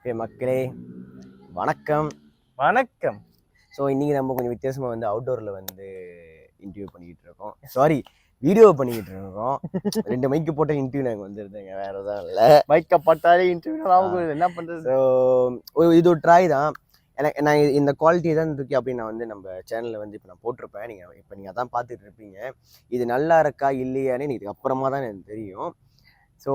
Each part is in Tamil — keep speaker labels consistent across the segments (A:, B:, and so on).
A: ஓகே மக்களே, வணக்கம்.
B: வணக்கம்.
A: ஸோ இன்றைக்கி நம்ம கொஞ்சம் வித்தியாசமாக வந்து அவுட்டோரில் வந்து இன்டர்வியூ பண்ணிக்கிட்டு இருக்கோம். சாரி, வீடியோ பண்ணிக்கிட்டு இருக்கோம். 2 மைக்கு போட்ட இன்டர்வியூ நாங்கள் வந்துருந்தேங்க, வேறு எதுவும் இல்லை.
B: மைக்கை பட்டாலே இன்டர்வியூ என்ன பண்ணுறது?
A: ஸோ இது ஒரு ட்ராய் தான். எனக்கு நான் இந்த குவாலிட்டி தான் இருக்கு அப்படின்னு நான் வந்து நம்ம சேனலில் வந்து இப்போ நான் போட்டிருப்பேன். நீங்கள் அதான் பார்த்துட்டு இருப்பீங்க. இது நல்லா இருக்கா இல்லையான்னு இதுக்கு அப்புறமா தான் எனக்கு தெரியும். ஸோ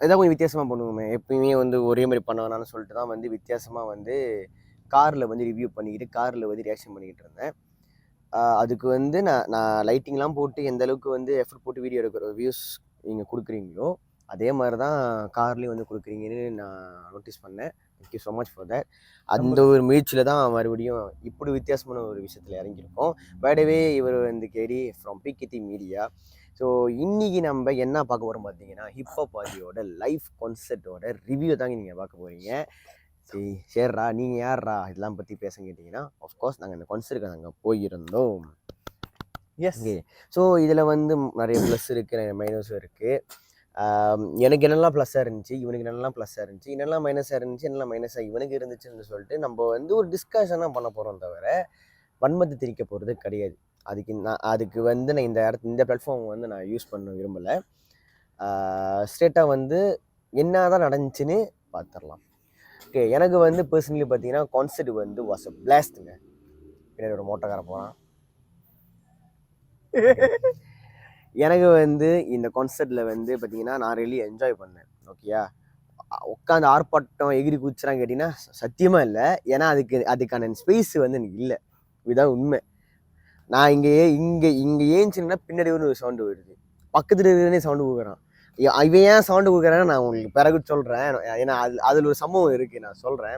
A: இதான் கொஞ்சம் வித்தியாசமாக பண்ணுவோமே. எப்பயுமே வந்து ஒரே மாதிரி பண்ண வேணாம்னு சொல்லிட்டு தான் வந்து வித்தியாசமாக வந்து காரில் வந்து ரிவ்யூ பண்ணிக்கிட்டு காரில் வந்து ரியாக்ஷன் பண்ணிக்கிட்டு இருந்தேன். அதுக்கு வந்து நான் லைட்டிங்லாம் போட்டு எந்த அளவுக்கு வந்து எஃபர்ட் போட்டு வீடியோ எடுக்கிற வியூஸ் நீங்கள் கொடுக்குறீங்களோ அதே மாதிரி தான் கார்லேயும் வந்து கொடுக்குறீங்கன்னு நான் நோட்டீஸ் பண்ணேன். Thank you so much for that. அந்த ஒரு முயற்சியில் தான் மறுபடியும் இப்படி வித்தியாசமான ஒரு விஷயத்தில் இறங்கியிருக்கோம். பை த வே, இவர் வந்து கேடி ஃப்ரம் பிகேடி மீடியா. ஸோ இன்றைக்கி நம்ம என்ன பார்க்க போகிறோம் பார்த்தீங்கன்னா, ஹிப்ஹாப் ஆதியோட லைஃப் கான்செப்டோட ரிவ்யூ தாங்க நீங்கள் பார்க்க போகிறீங்க. சரிடா, நீங்கள் யார்ரா இதெல்லாம் பற்றி பேச கேட்டிங்கன்னா, ஆஃப்கோர்ஸ் நாங்கள் இந்த கான்செர்ட்டுக்கு நாங்கள் போயிருந்தோம்.
B: எஸ்.
A: ஓகே. ஸோ இதில் வந்து நிறைய ப்ளஸ் இருக்குது, நிறைய மைனஸும் இருக்குது. எனக்கு என்னெல்லாம் ப்ளஸ்ஸாக இருந்துச்சு, இவனுக்கு என்னெல்லாம் ப்ளஸ்ஸாக இருந்துச்சு, என்னெல்லாம் மைனஸாக இருந்துச்சு, என்னெல்லாம் மைனஸாக இவனுக்கு இருந்துச்சுன்னு சொல்லிட்டு நம்ம வந்து ஒரு டிஸ்கஷனாக பண்ண போகிறோம் தவிர வன்மத்தை திரிக்க போகிறது கிடையாது. அதுக்கு வந்து நான் இந்த பிளாட்ஃபார்ம் வந்து நான் யூஸ் பண்ண விரும்பலை. ஸ்ட்ரெயிட்டாக வந்து என்ன தான் நடந்துச்சுன்னு பார்த்துடலாம். ஓகே. எனக்கு வந்து பர்சனலி பார்த்தீங்கன்னா கான்செர்ட் வந்து வாஸ் அ பிளாஸ்ட்டுங்க. பின்னாடி ஒரு மோட்டோக்கார போகிறான். எனக்கு வந்து இந்த கான்செர்ட்டில் வந்து பார்த்தீங்கன்னா நான் ரியலி என்ஜாய் பண்ணேன். ஓகேயா, உட்காந்து ஆர்ப்பாட்டம் எகிரி குதிச்சுறான்னு கேட்டிங்கன்னா சத்தியமாக இல்லை. ஏன்னா அதுக்கான ஸ்பேஸ் வந்து எனக்கு இல்லை. இதுதான் உண்மை. நான் இங்கே ஏஞ்சின்னா பின்னாடி ஒரு சவுண்டு வருது, பக்கத்துல இருக்கிறனே சவுண்டு கொடுக்குறான். இவன் ஏன் சவுண்டு கொடுக்குறான்னு நான் உங்களுக்கு பிறகு சொல்கிறேன். ஏன்னா அதில் ஒரு சம்பவம் இருக்குது, நான் சொல்கிறேன்.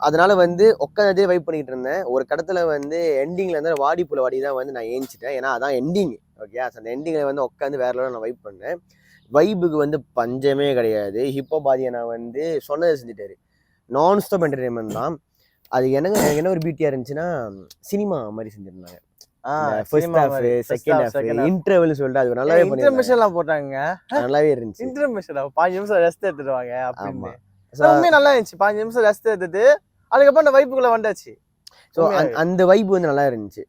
A: அதனால வந்து உட்காந்தே வைப் பண்ணிக்கிட்டு இருந்தேன். ஒரு கடத்தில் வந்து எண்டிங்கில் இருந்து வாடி புல வாடி தான் வந்து நான் ஏஞ்சிட்டேன். ஏன்னா அதான் எண்டிங். ஓகே, அந்த எண்டிங்கில் வந்து உட்காந்து வேற லெவலில் நான் வைப் பண்ணேன். வைபுக்கு வந்து பஞ்சமே கிடையாது. ஹிப்ஹாப் ஆதியை நான் வந்து சொன்னதை செஞ்சுட்டாரு. நான் ஸ்டாப் என்டர்டைன்மெண்ட் தான். அது எனக்கு என்ன ஒரு பியூட்டியாக இருந்துச்சுன்னா, சினிமா மாதிரி செஞ்சுருந்தாங்க. First half, second half, interval சொல்லிட்டு அது நல்லாவே
B: இன்டர்மிஷன்லாம் போட்டாங்க.
A: நல்லாவே இருந்துச்சு.
B: இன்டர்மிஷன் 5 நிமிஷம் ரெஸ்ட் எடுத்துடுவாங்க அப்படின்னு. உண்மையே நல்லா இருந்துச்சு. 5 நிமிஷம் ரெஸ்ட் எடுத்துட்டு அதுக்கப்புறம் அந்த வைப்புக்குள்ள வந்தாச்சு.
A: ஸோ அந்த வைப் வந்து நல்லா இருந்துச்சு.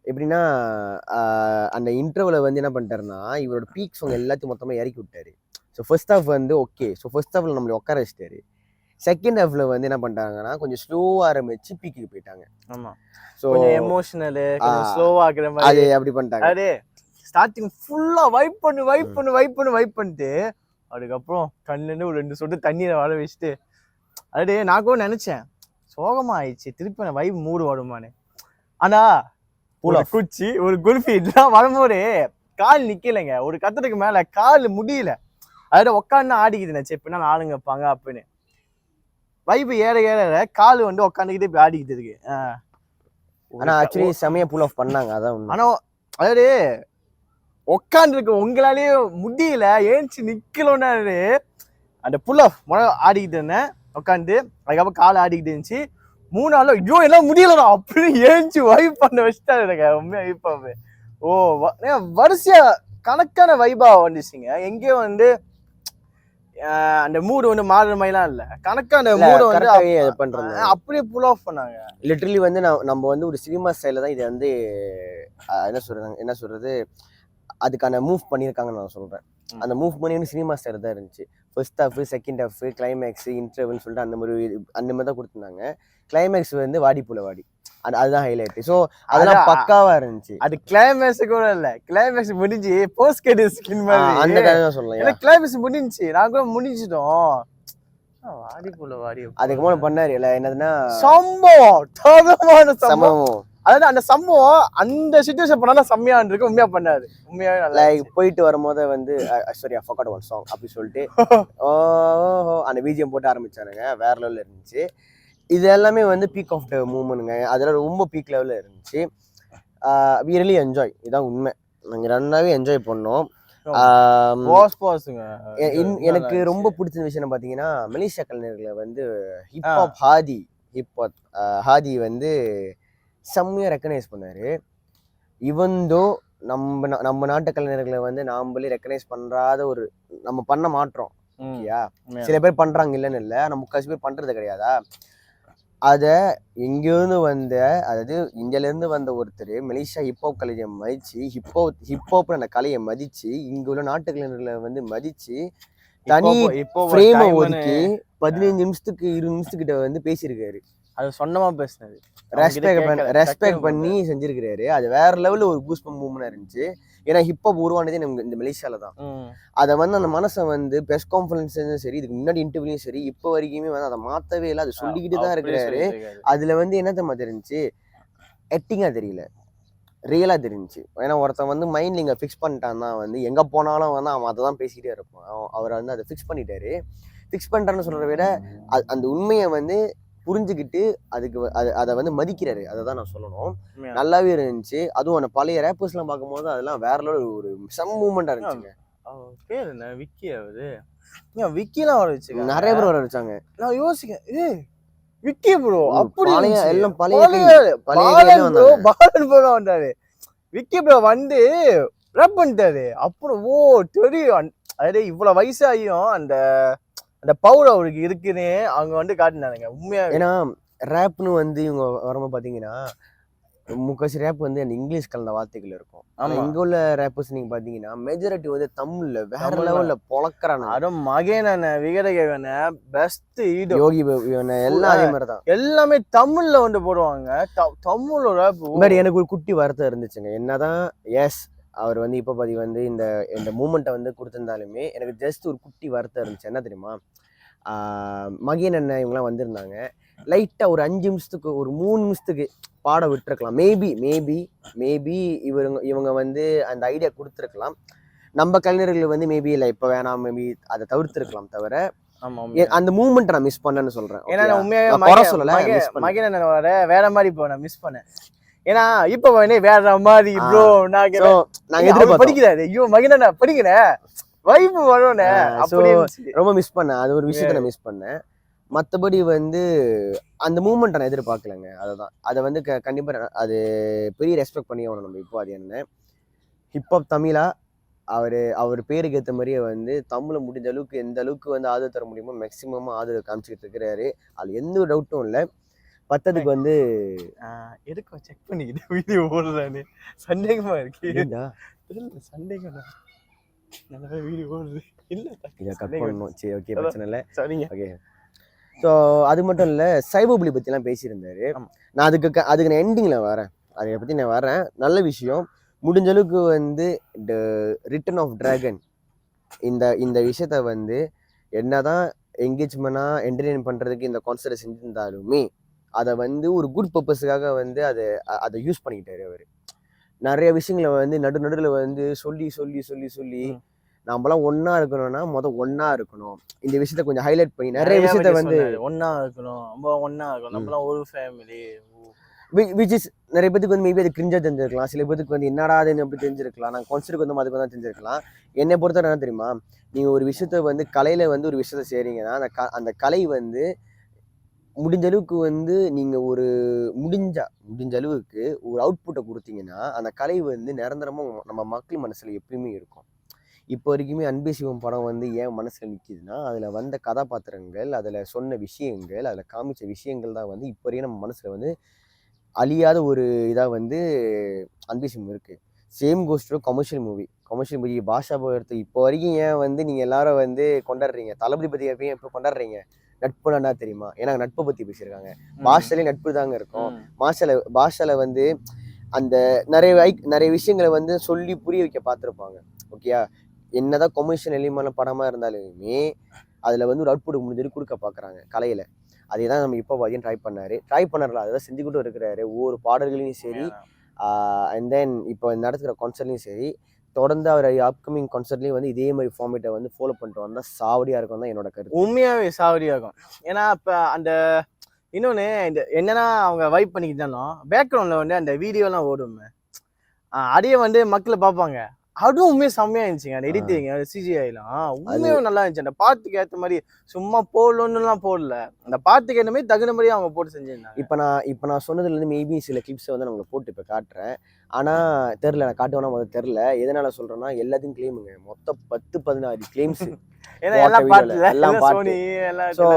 A: எப்படின்னா, அந்த இன்டர்வலை வந்து என்ன பண்ணிட்டாருன்னா, இவரோட பீக் சாங் எல்லாத்தையும் மொத்தமாக இறக்கி விட்டாரு. ஸோ ஃபர்ஸ்ட் ஹாஃப் வந்து ஓகே. ஸோ ஃபர்ஸ்ட் ஹாஃபில் நம்மளை உட்கார வச்சிட்டாரு. செகண்ட் ஹாஃப்ல வந்து என்ன பண்ணிட்டாங்கன்னா, கொஞ்சம் ஸ்லோவாக ஆரம்பிச்சு பீக்குக்கு போயிட்டாங்க.
B: ஆமாம். ஸோ எமோஷனலு கொஞ்சம் ஸ்லோவாக ஆகுற மாதிரி
A: அது அப்படி பண்ணிட்டாங்க.
B: அதே ஸ்டார்டிங் ஃபுல்லாக வைப் பண்ணிட்டு அதுக்கப்புறம் கண்ணுன்னு ஒரு 2 சொட்டு தண்ணீரை வர வச்சுட்டு அதே நான் கூட நினச்சேன் சோகமா ஆயிடுச்சு, திருப்பி நான் வைப் மூடு வருமானு. ஆனா ஒரு குச்சி ஒரு குல்ஃபி இதெல்லாம் வரும்போது கால் நிக்கலைங்க. ஒரு கட்டத்துக்கு மேல கால் முடியல. அதோட உட்காந்து ஆடிக்குது நினைச்சு எப்படின்னா ஆளுங்க வைப்பாங்க அப்படின்னு. வைப் ஏற ஏற கால் வந்து உட்காந்துக்கிட்டே இப்படி ஆடிக்கிட்டு இருக்கு.
A: ஆனா ஆக்சுவலி செமையா புல் ஆஃப் பண்ணாங்க. அதான்
B: ஆனா அதாவது உட்காந்து இருக்கு உங்களாலேயே முடியல, ஏஞ்சி நிக்கலன்னு அந்த புல் ஆஃப் ஆடிக்கிட்டு இருந்தேன் உட்காந்து. அதுக்கப்புறம் கால் ஆடிக்கிட்டு இருந்துச்சு. 3 நாள் ஐயோ எல்லாம் முடியலடா அப்படின்னு ஏஞ்சி வைப் பண்ண வச்சுட்டாருங்க. உண்மையா வைப்பாவே வரிசையா கணக்கான வைபா வந்துச்சுங்க. எங்கேயும் வந்து அந்த மூடு வந்து மாறுற மாதிரிலாம் இல்லை, கணக்கான மூடு வந்து
A: பண்றாங்க.
B: அப்படியே புல் ஆஃப் பண்ணாங்க.
A: லிட்டரலி வந்து நம்ம வந்து ஒரு சினிமா ஸ்டைல தான் இதை வந்து என்ன சொல்றது அதுக்கான மூவ் பண்ணியிருக்காங்கன்னு நான் சொல்றேன். அந்த மூவ் பண்ணி வந்து சினிமா ஸ்டைல தான் இருந்துச்சு. First half, second half, climax, interval சொல்லிட்டு அந்த மாதிரி தான் கொடுத்துருந்தாங்க. கிளைமேக்ஸ் வந்து வாடி புல வாடி, அதுதான் ஹைலைட். ஸோ அதெல்லாம் பக்காவா இருந்துச்சு.
B: அது கிளைமேக்ஸ் கூட இல்லை, கிளைமேக்ஸ் முடிஞ்சு போஸ்ட் கிரெடிட் ஸ்கின் மாதிரி
A: அந்த கதை தான் சொல்லலாம்.
B: ஏன்னா கிளைமேக்ஸ் முடிஞ்சிச்சு, நாங்க கூட முடிஞ்சிட்டோம். வாடி புல வாடி
A: அதுக்கு முன்னாடி பண்ணாரு இல்லை என்னதுன்னா
B: சம்பவம். அதாவது அந்த சம்பவம் அந்த சிச்சுவேஷன் பண்ணாலும் செம்மையா இருக்கு. உண்மையா பண்ணாரு. உண்மையாவே நல்லா
A: போயிட்டு வரும்போது வந்து sorry I forgot one song அப்படி சொல்லிட்டு அந்த பிஜிஎம் போட்டு ஆரம்பிச்சானுங்க. வேற லெவலில் இருந்துச்சு. இது எல்லாமே வந்து பீக் ஆஃப் த மூமெண்ட்டுங்க. அதெல்லாம் ரொம்ப பீக் லெவலில் இருந்துச்சு. We really enjoy. இதான் உண்மை. நாங்கள் நல்லாவே என்ஜாய் பண்ணோம். எனக்கு ரொம்ப பிடிச்ச விஷயம் பார்த்தீங்கன்னா, மலேசியா கலைஞர்களை வந்து ஹிப்ஹாப் ஹாதி வந்து செம்மையாக ரெக்கக்னைஸ் பண்ணாரு. இவந்தோ நம்ம நாட்டு கலைஞர்களை வந்து நாமளே ரெக்கக்னைஸ் பண்ணுறாத ஒரு நம்ம பண்ண மாட்டோம். ஓகேயா? சில பேர் பண்றாங்க இல்லைன்னு இல்லை, ஆனா முக்காசி பேர் பண்றது கிடையாதா? அத எங்கேருந்து வந்த, அதாவது இந்தியால இருந்து வந்த ஒருத்தர் மலேசியா ஹிப்ஹாப் கலையை மதிச்சு, ஹிப்ஹாப் அந்த கலையை மதிச்சு, இங்க உள்ள நாட்டு கலைஞர்களை வந்து மதிச்சு தனி ஃப்ரேமை ஒதுக்கி 15 நிமிஷத்துக்கு 20 நிமிஷத்துக்கிட்ட வந்து பேசியிருக்காரு.
B: அது சொன்னமா பேசுனது,
A: ரெஸ்பெக்ட் பண்ணி செஞ்சிருக்கிறாரு. அது வேற லெவல்ல ஒரு கூஸ்பம்ப் மூவ்மெண்டா இருந்துச்சு. ஏன்னா ஹிப்ஹாப் உருவானதே நமக்கு இந்த மலேசியால தான். அதை வந்து அந்த மனசை வந்து ப்ரெஸ் கான்ஃபரன்ஸ்லயும் சரி, இதுக்கு முன்னாடி இன்டர்வியூலையும் சரி, இப்போ வரைக்குமே வந்து அதை மாத்தவே இல்லை. அதை சொல்லிக்கிட்டு தான் இருக்கிறாரு. அதுல வந்து என்ன தெரியுமா தெரிஞ்சு, ஆக்டிங்கா தெரியல, ரியலா தெரிஞ்சு. ஏன்னா ஒருத்தன் வந்து மைண்ட்ல இங்க ஃபிக்ஸ் பண்ணிட்டான்னா வந்து எங்க போனாலும் வந்து அவன் அதை தான் பேசிக்கிட்டே இருப்பான். அவரை வந்து அதை ஃபிக்ஸ் பண்ணிட்டாரு. ஃபிக்ஸ் பண்ணிட்டான்னு சொல்றத விட அந்த உண்மையை வந்து புரிஞ்சுக்கிட்டு அதுக்கு அதை வந்து மதிக்கிறாரு. அதை தான் நான் சொல்லணும். நல்லாவே இருந்துச்சு. அதுவும் அந்த பழைய ரேப்பர்ஸ்லாம் பார்க்கும்போது அதெல்லாம் வேற லெவல் ஒரு செம் மூமெண்டா இருந்துச்சுங்க.
B: பேர் என்ன, விக்கி? அவரு விக்கிலாம் வர வச்சு
A: நிறைய பேர் வர வச்சாங்க.
B: நான் யோசிக்கேன், விக்கி ப்ரோ அப்படி
A: எல்லாம்
B: பாலன் ப்ரோ வந்தாரு. விக்கி ப்ரோ வந்து ரேப் பண்ணிட்டாரு. அப்புறம் தெரியும், அதாவது இவ்வளவு வயசாகியும் அந்த அந்த பவர் அவருக்கு இருக்குன்னு அவங்க வந்து காட்டினாங்க உண்மையா.
A: ஏன்னா ரேப்னு வந்து இவங்க வரும்போது பாத்தீங்கன்னா முக்காசி ரேப் வந்து அந்த இங்கிலீஷ் கலந்த வார்த்தைகள் இருக்கும். ஆனா இங்க உள்ள ரேப்பர்ஸ் நீங்க பாத்தீங்கன்னா மெஜாரிட்டி வந்து தமிழ்ல வேற லெவல்ல பொழக்கிறாங்க.
B: அதுவும் மகேன விகடகேவன பெஸ்ட்
A: யோகி எல்லாம் அதே மாதிரிதான், எல்லாமே
B: தமிழ்ல வந்து போடுவாங்க. தமிழ் ரேப்
A: மாதிரி எனக்கு ஒரு குட்டி வார்த்தை இருந்துச்சுங்க. என்னதான் எஸ் அவர் வந்து இப்போ பாதி வந்து இந்த மூமெண்ட்டை வந்து கொடுத்துருந்தாலுமே எனக்கு ஜஸ்ட் ஒரு குட்டி வார்த்தை இருந்துச்சு. என்ன தெரியுமா, மகேன் அண்ணன் இவங்கெல்லாம் வந்திருந்தாங்க. லைட்டாக ஒரு 5 நிமிஷத்துக்கு ஒரு 3 நிமிஷத்துக்கு பாட விட்டுருக்கலாம். மேபி இவங்க வந்து அந்த ஐடியா கொடுத்துருக்கலாம். நம்ம கலைஞர்கள் வந்து மேபி இல்லை இப்போ வேணாம், மேபி அதை தவிர்த்துருக்கலாம். தவிர அந்த மூமெண்ட் நான் மிஸ் பண்ணேன்னு சொல்றேன்.
B: ஏன்னா உண்மையாக மகேன் அண்ணன் வேற மாதிரி இப்போ நான் மிஸ் பண்ணேன். ஏன்னா இப்ப வேற மாதிரி ப்ரோ நாங்க படிக்கிறாரு. ஐயோ மகிழண்ணா படிக்கிற வைப்பு வரும்னே,
A: ரொம்ப மிஸ் பண்ணேன். அது ஒரு விஷயத்த நான் மிஸ் பண்ணேன். மற்றபடி வந்து அந்த மூமெண்ட் நான் எதிர்பார்க்கலங்க. அதுதான் அதை வந்து கண்டிப்பா அது பெரிய ரெஸ்பெக்ட் பண்ணி ஆகணும் நம்ம. இப்போ அது என்ன ஹிப்ஹாப் தமிழா அவர் பேருக்கு ஏற்ற மாதிரியே வந்து தமிழை முடிஞ்ச அளவுக்கு எந்த அளவுக்கு வந்து ஆதரவு தர முடியுமோ மேக்சிமம் ஆதரவு காமிச்சிக்கிட்டு இருக்கிறாரு. அது எந்த ஒரு டவுட்டும் இல்லை. பத்ததுக்கு வந்து
B: எதுக்கு செக் பண்ணிக்கிட்டு வீடியோ ஓடுறானு சந்தேகமா இருக்கு. சந்தேகம் நல்லா வீடியோ ஓடுது இல்லை,
A: இதை கட் பண்ணணும். சரி ஓகே, பிரச்சனை இல்லை.
B: சரிங்க
A: ஓகே. ஸோ அது மட்டும் இல்லை, சைபோபுலி பற்றிலாம் பேசியிருந்தாரு. நான் அதுக்கு நான் எண்டிங்கில் வரேன், அதை பற்றி நான் வரேன். நல்ல விஷயம். முடிஞ்ச அளவுக்கு வந்து ரிட்டர்ன் ஆஃப் டிராகன் இந்த விஷயத்த வந்து என்னதான் என்கேஜ்மெண்ட்டாக என்டர்டெயின் பண்ணுறதுக்கு இந்த கான்செப்டை செஞ்சிருந்தாலுமே அதை வந்து ஒரு குட் பர்பஸுக்காக வந்து அதை யூஸ் பண்ணிக்கிட்டாரு அவர். நிறைய விஷயங்களை வந்து நடுவில் வந்து சொல்லி நம்மளாம் ஒன்னா இருக்கணும்னா ஒன்னா இருக்கணும். இந்த விஷயத்த கொஞ்சம் ஹைலைட் பண்ணி நிறைய விஷயத்த வந்து
B: ஒன்னா இருக்கணும், நம்மளாம் ஒரு ஃபேமிலி.
A: விச் இஸ் நிறைய பேருக்கு வந்து மேபி அது கிரிஞ்சா தெரிஞ்சிருக்கலாம். சில பேருக்கு வந்து என்னடா அது அப்படி தெரிஞ்சிருக்கலாம். நாங்கள் கான்செப்டுக்கு வந்து அதுக்கு தான் தெரிஞ்சிருக்கலாம். என்னை பொறுத்தவரை என்ன தெரியுமா, நீங்கள் ஒரு விஷயத்த வந்து கலையில் வந்து ஒரு விஷயத்த செய்கிறீங்கன்னா அந்த கலை வந்து முடிஞ்ச அளவுக்கு வந்து நீங்கள் ஒரு முடிஞ்ச அளவுக்கு ஒரு அவுட்புட்டை கொடுத்தீங்கன்னா அந்த கலை வந்து நிரந்தரமாக நம்ம மக்கள் மனசில் எப்பயுமே இருக்கும். இப்போ வரைக்குமே அன்பே சிவம் படம் வந்து ஏன் மனசில் நிற்கிதுன்னா அதில் வந்த கதாபாத்திரங்கள், அதில் சொன்ன விஷயங்கள், அதில் காமிச்ச விஷயங்கள் தான் வந்து இப்போ வரைக்கும் நம்ம மனசில் வந்து அழியாத ஒரு இதாக வந்து அன்பே சிவம் இருக்குது. சேம் கோஸ்டோ கமர்ஷியல் மூவி பாஷா எடுத்து இப்போ வரைக்கும் ஏன் வந்து நீங்கள் எல்லாரும் வந்து கொண்டாடுறீங்க, தளபதி பற்றி எப்பயும் எப்போ கொண்டாடுறீங்க, நட்புனா தெரியுமா? ஏன்னா நட்பை பற்றி பேசியிருக்காங்க. பாஷாலே நட்பு தாங்க இருக்கும். பாஷால வந்து அந்த நிறைய விஷயங்களை வந்து சொல்லி புரிய வைக்க பார்த்துருப்பாங்க. ஓகேயா, என்னதான் கொமர்ஷியல் எலிமான படமாக இருந்தாலுமே அதில் வந்து ஒரு அவுட்புட் முடிஞ்சது கொடுக்க பார்க்குறாங்க கலையில். அதே தான் நம்ம இப்போ பாதியும் ட்ரை பண்ணார்ல, அதை தான் செஞ்சுக்கிட்டும் இருக்கிறாரு. ஒவ்வொரு பாடல்களையும் சரி, அண்ட் தென் இப்போ நடத்துகிற கான்சர்ட்லையும் சரி, தொடர்ந்து அவர் அப்கமிங் கான்சர்ட்லேயும் வந்து இதே மாதிரி ஃபார்மேட்டை வந்து ஃபாலோ பண்ணிட்டு வந்தால் சாவடியாக இருக்கும் தான் என்னோட கருத்து.
B: உண்மையாகவே சாவடியாக இருக்கும். ஏன்னா இப்போ அந்த இன்னொன்று இந்த என்னன்னா அவங்க வைப் பண்ணிக்கிட்டாலும் பேக்ரவுண்டில் வந்து அந்த வீடியோலாம் ஓடுமே, அதையே வந்து மக்களை பார்ப்பாங்க. அதுவும் உண்மையாக செம்மையா இருந்துச்சுங்க. அந்த எடிட்டிங் சிஜிஐலாம் உண்மையாக நல்லா இருந்துச்சு. அந்த பாட்டுக்கு ஏற்ற மாதிரி சும்மா போடணும்னுலாம் போடல. அந்த பாட்டுக்கு ஏற்ற மாதிரி தகுந்த மாதிரியே அவங்க போட்டு செஞ்சிருந்தாங்க.
A: இப்போ நான் சொன்னதுலேருந்து மேபி சில கிளிப்ஸை வந்து நான் உங்களுக்கு போட்டு இப்போ காட்டுறேன். ஆனால் தெரில, நான் காட்டுவேனா முதல்ல தெரில. எதனால சொல்கிறேன்னா எல்லாத்தையும் கிளைமுங்க. மொத்தம் 10-16 கிளைம்ஸ்.
B: ஏன்னா எல்லாம் பாட்டுல
A: எல்லாம் பாட்டு.
B: சோனி எல்லாம்
A: ஸோ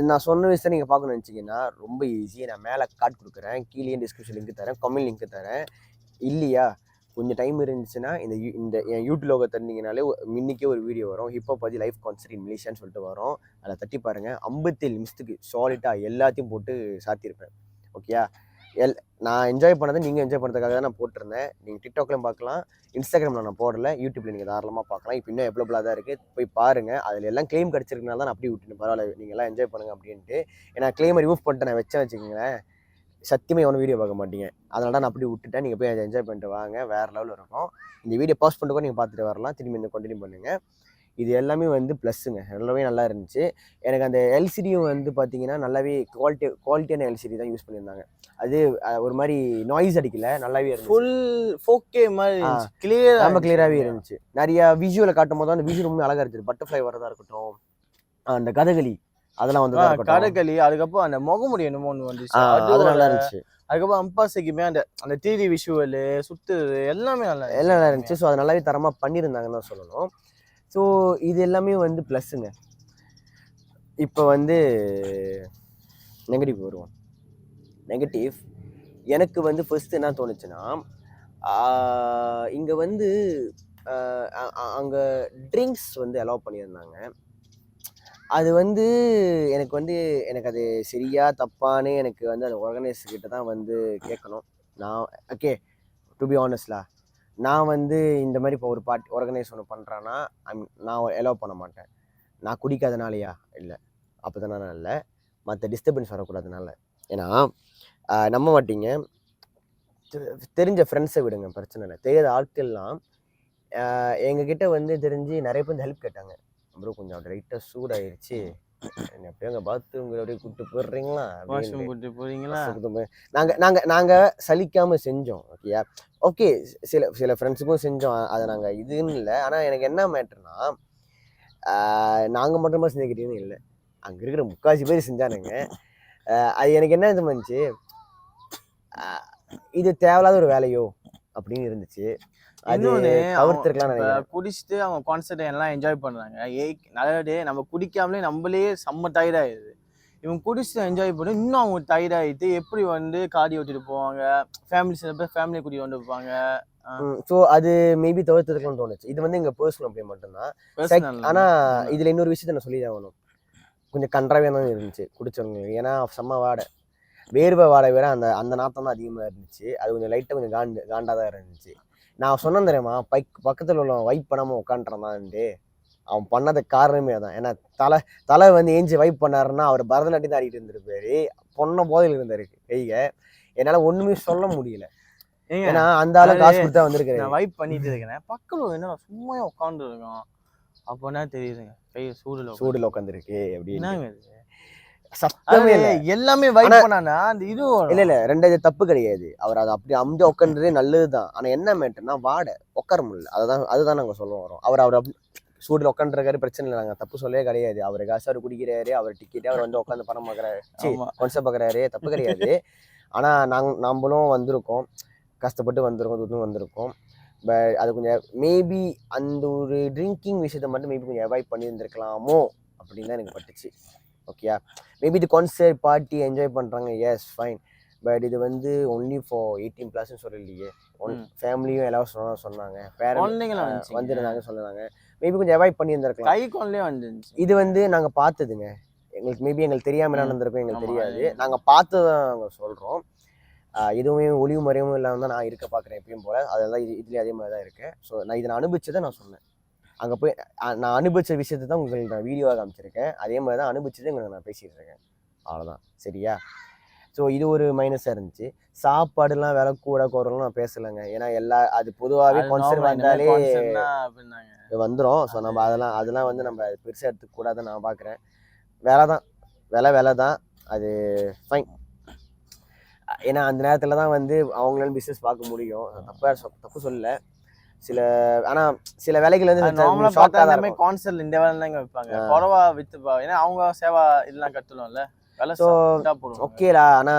A: நான் சொன்ன விஷயத்தை நீங்கள் பார்க்கணும்னு நினச்சிங்கன்னா ரொம்ப ஈஸி. நான் மேலே கார்டு கொடுக்குறேன், கீழே டிஸ்கிரிப்ஷன் லிங்க் தரேன், கமெண்ட் லிங்க் தரேன். இல்லையா கொஞ்சம் டைம் இருந்துச்சுன்னா இந்த என் யூடியூப் லோகோ தந்தீங்கனாலே இன்னைக்கே ஒரு வீடியோ வரும். ஹிப்ஹாப் பற்றி லைவ் கான்சர்ட் இன் மலேசியான்னு சொல்லிட்டு வரும். அதில் தட்டி பாருங்கள். 57 நிமிஷத்துக்கு சாலிட்டாக எல்லாத்தையும் போட்டு சாத்தியிருப்பேன். ஓகேயா? நான் என்ஜாய் பண்ணதை நீங்கள் என்ஜாய் பண்ணுறதுக்காக தான் நான் போட்டிருந்தேன். நீங்கள் டிக்டாக்லையும் பார்க்கலாம், இன்ஸ்டாகிராமில் நான் போடல, யூடியூப்பில் நீங்கள் தாராளமாக பார்க்கலாம். இப்போ இன்னும் அவைலபிளாக தான் இருக்குது, போய் பாருங்கள். அதில் எல்லாம் கிளைம் கிடச்சிருக்கனால தான் நான் அப்படி விட்டுட்டு பரவாயில்ல நீங்கள் எல்லாம் என்ஜாய் பண்ணுங்க அப்படின்ட்டு. ஏன்னா கிளைமை ரிமூவ் பண்ணிட்டு நான் வச்சுக்கோங்களேன், சத்தியமாக எவனும் வீடியோ பார்க்க மாட்டீங்க. அதனால தான் நான் அப்படி விட்டுட்டேன். நீங்கள் போய் அதை என்ஜாய் பண்ணிட்டு வாங்க, வேறு லெவலில் இருக்கும். இந்த வீடியோ பாஸ் பண்ணிட்டு கூட நீங்கள் பார்த்துட்டு வரலாம், திரும்பி இந்த கண்டினியூ பண்ணுங்கள். இது எல்லாமே வந்து ப்ளஸ்ஸுங்க, எல்லாமே நல்லா இருந்துச்சு. எனக்கு அந்த எல்சிடியும் வந்து பார்த்தீங்கன்னா நல்லாவே குவாலிட்டியான எல்சிடி தான் யூஸ் பண்ணியிருந்தாங்க. அது ஒரு மாதிரி நாய்ஸ் அடிக்கல, நல்லாவே இருந்துச்சு.
B: ஃபுல் 4K மாதிரி கிளியர்,
A: ரொம்ப கிளியராகவே இருந்துச்சு. நிறைய விஷுவலை காட்டும் போது அந்த விஷுவல் ரொம்ப அழகாக இருந்துச்சு. பட்டர்ஃப்ளை வரதா இருக்கட்டும், அந்த கதகளி அதெல்லாம் வந்து
B: கதகளி, அதுக்கப்புறம் அந்த முகமுடி என்னமோ ஒன்று வந்துச்சு,
A: அது நல்லா இருந்துச்சு.
B: அதுக்கப்புறம் அம்பாசிக்குமே அந்த 3D விஷுவல் சுத்துறது எல்லாமே
A: நல்லா இருந்துச்சு. ஸோ அது நல்லாவே தரமாக பண்ணியிருந்தாங்கன்னு தான் சொல்லணும். ஸோ இது எல்லாமே வந்து ப்ளஸ்ஸுங்க. இப்போ வந்து நெகட்டிவ் வருவோம். நெகட்டிவ் எனக்கு வந்து ஃபர்ஸ்ட் என்ன தோணுச்சுன்னா, இங்கே வந்து அங்கே ட்ரிங்க்ஸ் வந்து அலோவ் பண்ணியிருந்தாங்க. அது வந்து எனக்கு அது சரியா தப்பானே எனக்கு வந்து அந்த ஆர்கனைசர் கிட்ட தான் வந்து கேட்கணும். நான் ஓகே டு பி ஆனஸ்ட்லா, நான் வந்து இந்த மாதிரி இப்போ ஒரு பார்ட்டி ஆர்கனைஸ் ஒன்று பண்ணுறேன்னா நான் அலோவ் பண்ண மாட்டேன். நான் குடிக்காதனாலையா இல்லை, அப்போ தானே நான் இல்லை, மற்ற டிஸ்டர்பன்ஸ் வரக்கூடாதுனால. ஏன்னா நம்ப மாட்டீங்க, தெரிஞ்ச ஃப்ரெண்ட்ஸை விடுங்க, பிரச்சனை இல்லை. தெரியாத ஆட்கள்லாம் எங்ககிட்ட வந்து தெரிஞ்சு நிறைய பேர் ஹெல்ப் கேட்டாங்க. ப்ரோ கொஞ்சம் அப்படி லைட்டாக சூடாயிருச்சு, எப்படியோ அங்கே பாத்ரூம்க்கு அப்படியே கூப்பிட்டு போடுறீங்களா,
B: கூப்பிட்டு போறீங்களா,
A: நாங்கள் சலிக்காமல் செஞ்சோம். ஓகேயா? ஓகே, சில ஃப்ரெண்ட்ஸுக்கும் செஞ்சோம், அதை நாங்கள் இதுன்னு இல்லை. ஆனால் எனக்கு என்ன மேட்டர்னா, நாங்கள் மட்டுமா செஞ்சுக்கிட்டேன்னு இல்லை, அங்கே இருக்கிற 3/4 பேர் செஞ்சானுங்க. அது எனக்கு என்ன இது பண்ணிச்சு, இது தேவையில்லாத ஒரு வேலையோ அப்படின்னு இருந்துச்சு.
B: இன்னொன்று தவிர்த்துருக்கலாம். குடிச்சிட்டு அவங்க கான்சர்ட் எல்லாம் என்ஜாய் பண்ணுறாங்க. நல்லதே நம்ம குடிக்காமலே நம்மளே செம்ம டயர்டாயிடுது. இவங்க குடிச்சிட்டு என்ஜாய் பண்ணி இன்னும் அவங்க டயர்டாகிட்டு எப்படி வந்து காடி ஓட்டிட்டு போவாங்க, சில பேர் ஃபேமிலியை கூட்டிட்டு வந்து வைப்பாங்க.
A: ஸோ அது மேபி தவிர்த்துருக்கலாம்னு தோணுச்சு. இது வந்து எங்கள் பர்சனல் அப்படி மட்டும்தான். ஆனால் இதில் இன்னொரு விஷயத்த நான் சொல்லி தான் ஆகணும். கொஞ்சம் கன்றாவே தான் இருந்துச்சு குடிச்சவங்களுக்கு. ஏன்னா செம்ம வாடை, வேர்வை வாடை வேற அந்த நாத்தம் தான் அதிகமாக இருந்துச்சு. அது கொஞ்சம் லைட்டாக கொஞ்சம் காண்டாக தான் இருந்துச்சு. நான் சொன்னேன் தெரியுமா, பக்கத்தில் உள்ள வைப் பண்ணாமல் உட்காந்துறான்ட்டு, அவன் பண்ணது காரணமே தான். ஏன்னா தலை வந்து ஏஞ்சி வைப் பண்ணாருன்னா அவர் பரதநாட்டியம் தான் ஆடிட்டு இருந்திருப்பாரு, பொண்ண போதையில் இருந்தாரு கைக. என்னால் ஒன்றுமே சொல்ல முடியல, ஏன்னா அந்த ஆளு காசு கொடுத்தா வந்திருக்கேன்.
B: நான் வைப் பண்ணிட்டு இருக்கேன், பக்கத்தில் என்ன சும்மா உட்காந்து இருக்கான், அப்போனா தெரியுதுங்க கை சூடுல
A: உட்காந்துருக்கு அப்படின்னு.
B: சத்தமே எல்லாமே வைப் பண்ணானா அந்த இது
A: இல்ல ரெண்டாவது தப்பு கிடையாது. அவர் அதை அப்படி அமுதி உட்காந்துறதே நல்லதுதான். ஆனா என்ன மேட்டர்னா வாடை உட்கார முடியல. அதுதான் நாங்க சொல்ல வரோம். அவர் சூடுல உட்காந்துருக்காரு, பிரச்சனை இல்லை, நாங்க தப்பு சொல்லவே கிடையாது. அவர் காசு அவர் குடிக்கிறாரு, அவர் டிக்கெட் அவர் வந்து உட்காந்து பணம் பார்க்கறாரு, கொன்ச பார்க்கறாரு, தப்பு கிடையாது. ஆனா நம்மளும் வந்திருக்கோம், கஷ்டப்பட்டு வந்திருக்கோம். பட் அது கொஞ்சம் மேபி அந்த ஒரு ட்ரிங்கிங் விஷயத்த மட்டும் மேபி கொஞ்சம் அவாய்ட் பண்ணியிருந்துருக்கலாமோ அப்படின்னு தான் எனக்கு பட்டுச்சு. ஓகேயா? மேபி இது கான்சர்ட் பார்ட்டி என்ஜாய் பண்ணுறாங்க, எஸ் ஃபைன். பட் இது வந்து ஒன்லி ஃபார் 18+ சொல்லலையே. ஃபேமிலியும் எல்லாரும் சொன்னாங்க, பேரண்ட்ஸ் வந்துருந்தாங்க சொன்னாங்க. மேபி கொஞ்சம் அவாய்ட் பண்ணியிருந்திருக்கலாம்.
B: கை கொண்டே வந்துருந்துச்சு.
A: இது வந்து நாங்கள் பார்த்ததுங்க, எங்களுக்கு தெரியாமல் என்ன நடந்திருக்கும் எங்களுக்கு தெரியாது. நாங்கள் பார்த்ததான் நாங்கள் சொல்கிறோம். எதுவுமே ஒளிவு மறைவும் இல்லாமல் தான் நான் இருக்க பார்க்குறேன் எப்பயும் போல். அதெல்லாம் இதுலேயும் அதே மாதிரி தான் இருக்கேன். ஸோ நான் அனுபவிச்சதை நான் சொன்னேன். அங்கே போய் நான் அனுபவிச்ச விஷயத்தை தான் உங்களுக்கு நான் வீடியோவாக காமிச்சிருக்கேன். அதே மாதிரி தான் அனுபவிச்சதை உங்களுக்கு நான் பேசிகிட்டு இருக்கேன், அவ்வளோதான். சரியா? ஸோ இது ஒரு மைனஸாக இருந்துச்சு. சாப்பாடுலாம் விலை கூட குறைலாம் நான் பேசலைங்க. ஏன்னா அது பொதுவாகவே கான்சர்ட் வந்தாலே வந்துடும். ஸோ நம்ம அதெல்லாம் வந்து நம்ம பெருசாக எடுத்துக்கூடாதுன்னு நான் பார்க்குறேன். விலை தான், அது ஃபைன். ஏன்னா அந்த நேரத்தில் தான் வந்து அவங்களால பிஸ்னஸ் பார்க்க முடியும். தப்பு சொல்லலை. சில ஆனா சில வேலைகள் வந்து
B: நார்மலா
A: ஷாக்காக
B: பார்த்தா
A: தான்
B: இந்த மாதிரி
A: இருக்கும்.
B: கான்சர்ட்ல இந்த வேலை தாங்க வைப்பாங்க குறவா வித்துப்பா ஏன்னா அவங்க சேவா இதெல்லாம் கட்டணும்ல வேலை
A: ஸோ
B: போடுவாங்க
A: ஓகேடா, ஆனா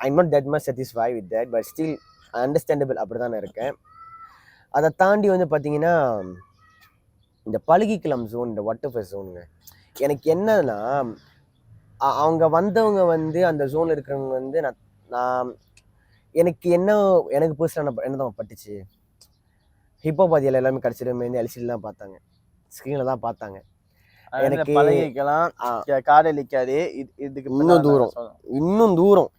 A: I'm not that much satisfy with that, but still understandable அப்படி தானே இருக்கேன். அதை தாண்டி வந்து பார்த்தீங்கன்னா இந்த பழுகிக்கலாம் ஜோன், இந்த வாட்டர்ஃபேஸ் ஜோனுங்க, எனக்கு என்னன்னா அவங்க வந்தவங்க வந்து அந்த ஜோன்ல இருக்கிறவங்க வந்து நான் எனக்கு பர்சனலாக என்ன தான் பட்டுச்சு, ஹிப்போபாதியில் எல்லாமே கடைசியிலுமே வந்து எல்சிடி தான் பார்த்தாங்க, ஸ்க்ரீனில் தான் பார்த்தாங்க. எனக்கு
B: பழகிக்கலாம் காதலிக்காது இதுக்கு
A: இன்னும் தூரம் இன்னும் தூரம்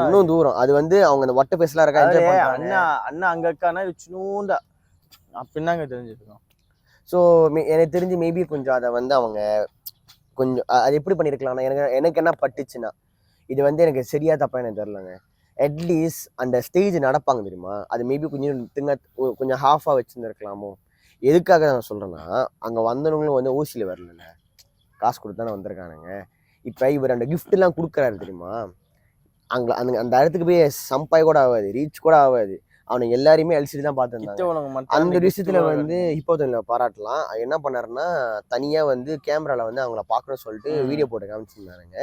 A: இன்னும் தூரம் அது வந்து அவங்க அந்த ஒட்ட பேசலாம் இருக்கா என்ஜாய் பண்றாங்க.
B: அண்ணா அண்ணா அங்க இருக்கானா சின்னூண்டா அப்படின்னாங்க தெரிஞ்சிருக்கோம்.
A: ஸோ எனக்கு தெரிஞ்சு மேபி கொஞ்சம் அதை வந்து அவங்க கொஞ்சம் அது எப்படி பண்ணியிருக்கலாம்னா எனக்கு என்ன பட்டுச்சுன்னா இது வந்து எனக்கு சரியா தப்பா எனக்கு தெரிலங்க. அட்லீஸ்ட் அந்த ஸ்டேஜ் நடப்பாங்க தெரியுமா, அது மேபி கொஞ்சம் ஹாஃபாக வச்சுருந்துருக்கலாமோ. எதுக்காக நான் சொல்கிறேன்னா அங்கே வந்தவங்களும் வந்து ஓசியில் வரல, காசு கொடுத்து தானே வந்திருக்கானுங்க. இப்போ இவர் அந்த கிஃப்ட்லாம் கொடுக்குறாரு தெரியுமா, அங்கே அந்த இடத்துக்கு போய் சம்பாய் கூட ஆகாது, ரீச் கூட ஆகாது. அவனுக்கு எல்லாருமே எல்சிடி தான் பார்த்துருந்தாங்க. அந்த விஷயத்துல வந்து ஹிப்போதனில் பாராட்டலாம். என்ன பண்ணாருன்னா தனியாக வந்து கேமராவில் வந்து அவங்கள பார்க்கணும்னு சொல்லிட்டு வீடியோ போட்டு காமிச்சிருந்தாருங்க.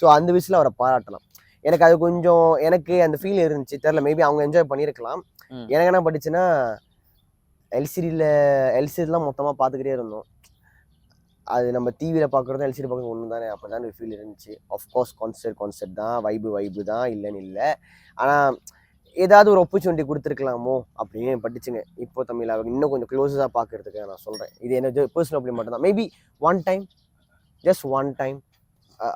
A: ஸோ அந்த விஷயத்தில் அவரை பாராட்டலாம். எனக்கு அது கொஞ்சம் எனக்கு அந்த ஃபீல் இருந்துச்சு, தெரில மேபி அவங்க என்ஜாய் பண்ணியிருக்கலாம். எனக்கு என்ன பட்டுச்சுன்னா எல்சிடிலாம் மொத்தமாக பார்த்துக்கிட்டே இருந்தோம். அது நம்ம டிவியில் பார்க்குறதும் எல்சிடி பார்க்குறது ஒன்று தானே, அப்போ தான் ஒரு ஃபீல் இருந்துச்சு. ஆஃப்கோர்ஸ் கான்செப்ட் தான், வைபு தான், இல்லைன்னு இல்லை. ஆனால் ஏதாவது ஒரு ஆப்பர்ச்சுனிட்டி கொடுத்துருக்கலாமோ அப்படின்னு பட்டுச்சுங்க. இப்போ தமிழ் அவங்க இன்னும் கொஞ்சம் க்ளோஸாக பார்க்கறதுக்கு நான் சொல்கிறேன். இது என்ன பர்சனல் அப்படி மட்டும்தான். மேபி ஜஸ்ட் ஒன் டைம்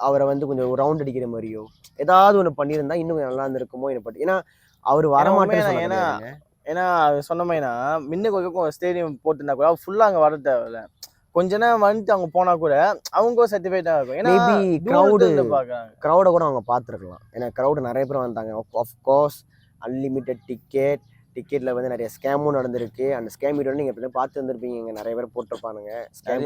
A: அவரை வந்து கொஞ்சம் ஒரு ரவுண்ட் அடிக்கிற மாதிரியோ ஏதாவது ஒன்று பண்ணியிருந்தா இன்னும் நல்லா இருந்திருக்குமோ என்ன பட்டு. ஏன்னா அவர் வரமாட்டேன்னு
B: ஏன்னா சொன்ன மாதிரினா முன்ன கொஞ்சம் ஸ்டேடியம் போட்டுருந்தா கூட ஃபுல்லாக அங்கே வர தேவையில்ல, கொஞ்ச நேரம் வந்துட்டு அவங்க போனா கூட அவங்க சர்டிஃபைடாக இருக்கும். ஏன்னா
A: க்ரௌடை கூட அவங்க பார்த்துருக்கலாம். ஏன்னா க்ரௌடு நிறைய பேர் வந்தாங்க. ஆஃப்கோர்ஸ் அன்லிமிட்டட் டிக்கெட்டில் வந்து நிறைய ஸ்கேமும் நடந்திருக்கு. அந்த ஸ்கேம் வீடியோ நீங்கள் எப்படி பார்த்து வந்திருப்பீங்க, நிறைய பேர் போட்டிருப்பானுங்க. ஸ்கேம்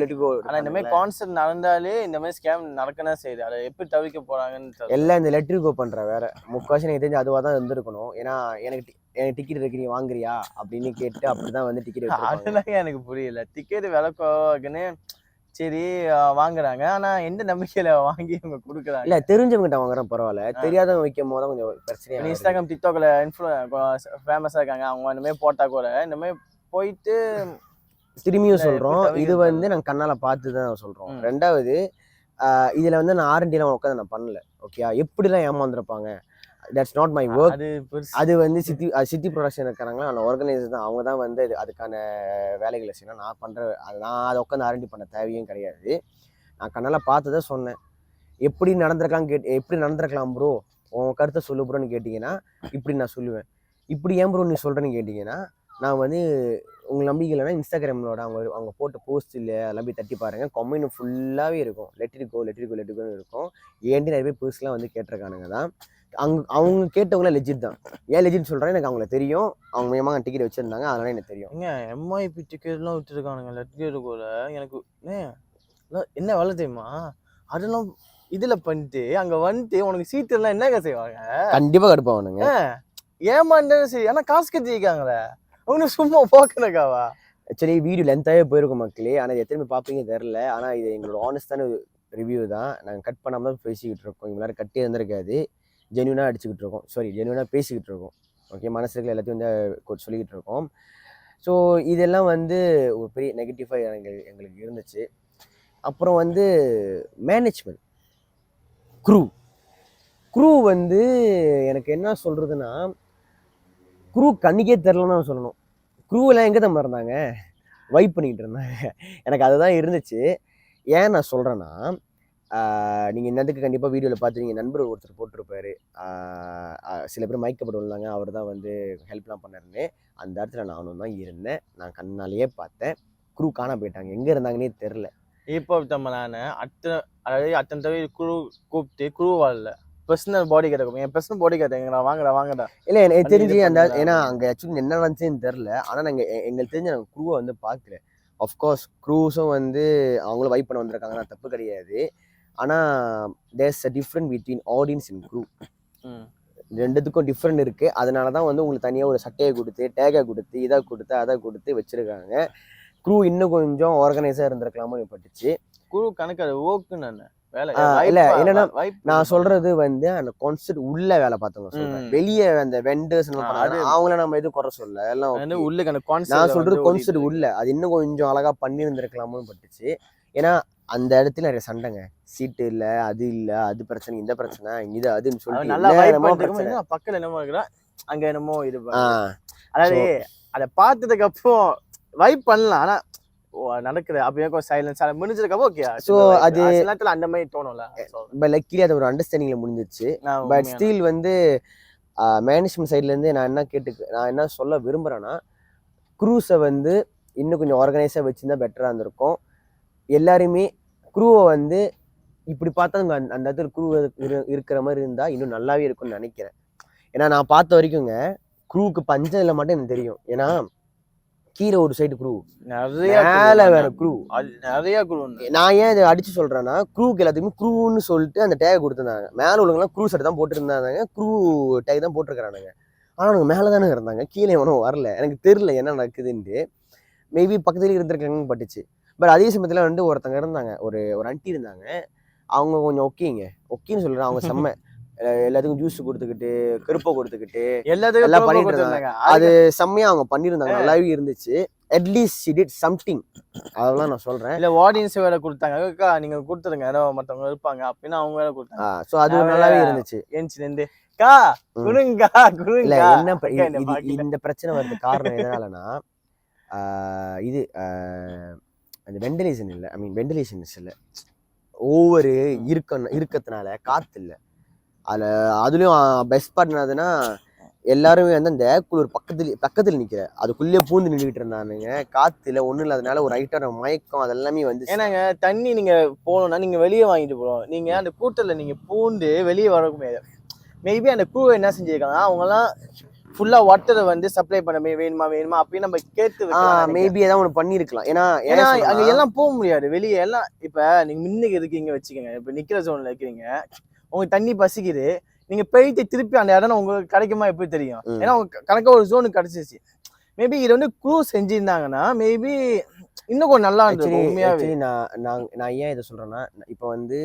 A: லெட்டிகோ.
B: ஆனால் இந்த மாதிரி கான்செர்ட் நடந்தாலே இந்த மாதிரி ஸ்கேம் நடக்கணும் செய்யுது. அதை எப்படி தவிர்க்க போறாங்கன்னு
A: எல்லாம் இந்த லெட்டிகோ பண்ற வேற முக்கால்வாசி எனக்கு தெரிஞ்சு அதுவாக தான் இருந்திருக்கணும். ஏன்னா எனக்கு டிக்கெட் இருக்கு நீ வாங்குறியா அப்படின்னு கேட்டு அப்படிதான் வந்து டிக்கெட்.
B: அதெல்லாம் எனக்கு புரியல, டிக்கெட் விலைக்குன்னு சரி வாங்குறாங்க, ஆனா எந்த நம்பிக்கையில வாங்கி அவங்க கொடுக்குறாங்க.
A: இல்ல தெரிஞ்சவங்கிட்ட வாங்குறோம் பரவாயில்ல, தெரியாதவங்க வைக்கும் போது கொஞ்சம் பிரச்சனை.
B: இன்ஸ்டாகிராம் டிக்டாக்ல ஃபேமஸா இருக்காங்க, அவங்க இந்த மாதிரி போட்டா கூட இந்த மாதிரி போயிட்டு
A: திரும்பியும் சொல்றோம். இது வந்து நாங்கள் கண்ணால பார்த்து தான் சொல்றோம். ரெண்டாவது இதுல வந்து நான் ஆர்என்டிலாம் உட்காந்து நான் பண்ணல. ஓகே, எப்படிலாம் ஏமாந்துருப்பாங்க, தட்ஸ் நாட் மை ஒர்க். அது வந்து சிட்டி ப்ரொடக்ஷன் இருக்கிறாங்களா அந்த ஆர்கனைசர் தான், அவங்க தான் வந்து அதுக்கான வேலைகளை செய்யணும். நான் அதை உட்காந்து ஆரண்டி பண்ண தேவையும் கிடையாது. நான் கண்ணால் பார்த்து தான் சொன்னேன். எப்படி நடந்திருக்கலாம் ப்ரோ, உன் கருத்தை சொல்லு ப்ரோன்னு கேட்டிங்கன்னா இப்படி நான் சொல்லுவேன். இப்படி ஏன் ப்ரோ நீ சொல்கிறேன்னு கேட்டிங்கன்னா நான் வந்து உங்கள் நம்பிக்கை இல்லைன்னா இன்ஸ்டாகிராமோட அவங்க போட்ட போஸ்ட் இல்லை அதெல்லாம் போய் தட்டி பாருங்கள். கமெண்ட் ஃபுல்லாகவே இருக்கும் லெட்டிரிக்கோன்னு இருக்கும். ஏன்டி நிறைய பேர் பர்ஸ்லாம் வந்து கேட்டிருக்கானுங்க தான். அவங்க கேட்டவங்களாம் லெஜிட் தான். ஏன் லெஜிட் சொல்கிறேன், எனக்கு அவங்கள தெரியும். அவங்க மூலமாக டிக்கெட் வச்சுருந்தாங்க, அதனால எனக்கு தெரியும்.
B: எம்ஐபி டிக்கெட்லாம் விட்டுருக்கானுங்க லெட்டிரிக்கோல. எனக்கு என்ன வேலை தெரியுமா, அதெல்லாம் இதில் பண்ணிட்டு அங்கே வந்துட்டு உனக்கு சீட்டு எல்லாம் என்னங்க செய்வாங்க,
A: கண்டிப்பாக கடுப்பானுங்க.
B: ஏமாந்தாலும் சரி, ஆனால் காசு கட்டிருக்காங்களே அவங்க சும்மா போக்கணுக்காவா.
A: ஆக்சுவலி வீடியோ லென்த்தாகவே போயிருக்கும் மக்களே, ஆனால் எத்தனை பேர் பார்ப்பீங்க தெரில. ஆனால் இது எங்களோட ஆனஸ்டான ரிவ்யூ தான். நாங்கள் கட் பண்ணாமல் தான் பேசிக்கிட்டு இருக்கோம். இவ்வளோ நேரம் கட்டே இருந்திருக்காது, ஜென்யூனாக அடிச்சுக்கிட்டு இருக்கோம். ஜென்யூனாக பேசிக்கிட்டு இருக்கோம். ஓகே, மனசுல எல்லாத்தையும் வந்து சொல்லிக்கிட்டு இருக்கோம். ஸோ இதெல்லாம் வந்து ஒரு பெரிய நெகட்டிவாக எங்களுக்கு இருந்துச்சு. அப்புறம் வந்து மேனேஜ்மெண்ட், க்ரூ வந்து எனக்கு என்ன சொல்கிறதுன்னா, க்ரூ கண்ணுக்கே தெரிலன்னு சொல்லணும். க்ரூவெல்லாம் எங்கே தான் இருந்தாங்க, வைப் பண்ணிக்கிட்டு இருந்தாங்க. எனக்கு அதுதான் இருந்துச்சு. ஏன் நான் சொல்கிறேன்னா, நீங்கள் இன்னத்துக்கு கண்டிப்பாக வீடியோவில் பார்த்துருங்க, நண்பர் ஒருத்தர் போட்டிருப்பாரு, சில பேர் மயக்கப்பட்டு விழுந்தாங்க, அவர் தான் வந்து ஹெல்ப்லாம் பண்ணாருன்னு. அந்த இடத்துல நானும் தான் இருந்தேன். நான் கண்ணாலேயே பார்த்தேன். க்ரூ காண போயிட்டாங்க, எங்கே இருந்தாங்கன்னே தெரில.
B: இப்போ நான் அத்தனை தடவை க்ரூ கூப்பிட்டு க்ரூ வரல, பர்சனல் பாடி கார்டு இருக்கும். என் பர்சனல் பாடி கார்டு எங்கடா வாங்கடா.
A: இல்லை எனக்கு தெரிஞ்சு அந்த ஏன்னா அங்கே ஆக்சுவலி என்ன நடந்துச்சுன்னு தெரில. ஆனால் எங்களுக்கு தெரிஞ்சு நாங்கள் க்ரூவை வந்து பார்க்கல. ஆஃப்கோர்ஸ் க்ரூஸும் வந்து அவங்களும் வைப் பண்ண வந்திருக்காங்கன்னா தப்பு கிடையாது. ஆனால் there's a different between audience and crew. ரெண்டுத்துக்கும் டிஃப்ரெண்ட் இருக்கு. அதனால தான் வந்து உங்களுக்கு தனியாக ஒரு சட்டையை கொடுத்து டேகை கொடுத்து இதை கொடுத்து அதை கொடுத்து வச்சிருக்காங்க. க்ரூ இன்னும் கொஞ்சம் ஆர்கனைஸாக இருந்திருக்கலாமோ பட்டுச்சு.
B: குழு கணக்கு அது ஓக்குன்னு வேலை
A: இல்ல என்னன்னா நான் சொல்றது வந்து அந்த கான்செப்ட் உள்ள வேலை பார்த்தவங்க சொல்றேன். வெளியே அந்த வெண்டர்ஸ் அவங்கள நம்ம எதுவும் குறை சொல்ல எல்லாம்
B: உள்ள
A: நான் சொல்றது கான்செப்ட் உள்ள அது இன்னும் கொஞ்சம் அழகா பண்ணி இருந்திருக்கலாமோ பட்டுச்சு. ஏன்னா அந்த இடத்துல நிறைய சண்டைங்க. சீட்டு இல்ல அது இல்ல அது பிரச்சனை இந்த பிரச்சனை இது அதுன்னு சொல்லி
B: பக்கத்துல என்னமோ இருக்கிறா அங்க என்னமோ இது அதாவது அதை பார்த்ததுக்கு அப்புறம் வைப் பண்ணலாம். ஆனா நடக்குது அப்படியே சைலன்ஸ் முடிஞ்சதுக்கு அப்புறம் ஓகே. ஸோ அது நேரத்துல அந்த மாதிரி தோணும்ல.
A: லக்கிலி அது ஒரு அண்டர்ஸ்டாண்டிங்ல முடிஞ்சிருச்சு. பட் ஸ்டில் வந்து மேனேஜ்மெண்ட் சைட்ல இருந்து நான் என்ன சொல்ல விரும்புறேன்னா க்ரூஸை வந்து இன்னும் கொஞ்சம் ஆர்கனைஸா வச்சிருந்தா பெட்டரா இருந்திருக்கும். எல்லாருமே க்ரூவை வந்து இப்படி பார்த்தா அந்த இடத்துல க்ரூ இருக்கிற மாதிரி இருந்தா இன்னும் நல்லாவே இருக்கும்னு நினைக்கிறேன். ஏன்னா நான் பார்த்த வரைக்குங்க க்ரூவுக்கு பஞ்சம் மட்டும் எனக்கு தெரியும். ஏன்னா கீழே ஒரு சைடு க்ரூ மேல வேற க்ரூ
B: நிறைய க்ரூ.
A: நான் ஏன் இதை அடிச்சு சொல்றேன்னா க்ரூக்கு எல்லாத்துக்குமே க்ரூன்னு சொல்லிட்டு அந்த டேக் கொடுத்துருந்தாங்க. மேல உள்ளவங்கலாம் க்ரூ சட்டை தான் போட்டுருந்தாங்க, க்ரூ டேக் தான் போட்டிருக்கிறானுங்க. ஆனா அவங்க மேலதானே இருந்தாங்க, கீழே எவனும் வரல. எனக்கு தெரியல என்ன நடக்குதுன்ட்டு. மேபி பக்கத்துல இருந்திருக்காங்கன்னு பட்டுச்சு. பட் அதே சமயத்துல வந்து ஒருத்தங்க இருந்தாங்க, ஒரு ஆண்டி இருந்தாங்க. அவங்க கொஞ்சம் ஒக்கின்னு சொல்றேன். அவங்க செம்ம எல்லாத்துக்கும் ஜூஸ் கொடுத்துக்கிட்டு கருப்பை கொடுத்துக்கிட்டு எல்லாம் பண்ணிட்டு இருந்தாங்க. அது செம்மையா அவங்க பண்ணிருந்தாங்க, நல்லாவே இருந்துச்சு. At least she did something. அதெல்லாம் நான் சொல்றேன்.
B: இல்ல ஆடியன்ஸ் வேலை கொடுத்தாங்க, நீங்க கொடுத்துருங்க யாரோ மத்தவங்க இருப்பாங்க அப்படின்னா அவங்க வேலை கொடுத்தாங்க.
A: சோ அது நல்லாவே இருந்துச்சு.
B: ஏன்ச்சு கா குடுங்கா குடுங்க.
A: என்ன இந்த பிரச்சனை வருது காரணம் எதனாலனா இது அந்த வெண்டிலேஷன் இல்ல, ஐ மீன் வெண்டிலேஷன் இல்ல, ஒவ்வொரு இருக்கத்தினால காத்து இல்லை. அதுலயும் பெஸ்ட் பார்ட் என்னதுன்னா எல்லாருமே வந்து அந்த குளிர் பக்கத்துல நிக்கிற அதுக்குள்ளேயே பூந்து நின்றுகிட்டு இருந்தானுங்க. காத்துல ஒண்ணும் இல்லாதனால ஒரு ஐட்டான மயக்கம் அதெல்லாமே வந்து.
B: ஏன்னாங்க தண்ணி நீங்க போகணும்னா நீங்க வெளியே வாங்கிட்டு போகணும். நீங்க அந்த கூட்டத்துல நீங்க பூந்து வெளியே வர முடியாது. மேபி அந்த குழு என்ன செஞ்சிருக்காங்க, அவங்க எல்லாம் ஃபுல்லா வாட்டரை வந்து சப்ளை பண்ண வேணுமா அப்படின்னு நம்ம கேட்டு
A: மேபி ஏதாவது ஒன்று பண்ணிருக்கலாம். ஏன்னா
B: அங்க எல்லாம் போக முடியாது வெளியே. எல்லாம் இப்ப நீங்க முன்னுக்கு இருக்கீங்க வச்சுக்கோங்க, இப்ப நிக்கிற ஜோன்ல இருக்கிறீங்க, உங்களுக்கு தண்ணி பசிக்குது, நீங்க போயிட்டு திருப்பி அந்த இடம் உங்களுக்கு கிடைக்குமா எப்படி தெரியும்? ஏன்னா உங்க கணக்கா ஒரு ஜோனுக்கு கிடைச்சிச்சு. மேபி இது வந்து க்ரூ செஞ்சிருந்தாங்கன்னா மேபி இன்னும் கொஞ்சம் நல்லா இருந்துச்சு. உண்மையாவே
A: நான் ஏன் இதை சொல்றேன்னா, இப்போ வந்து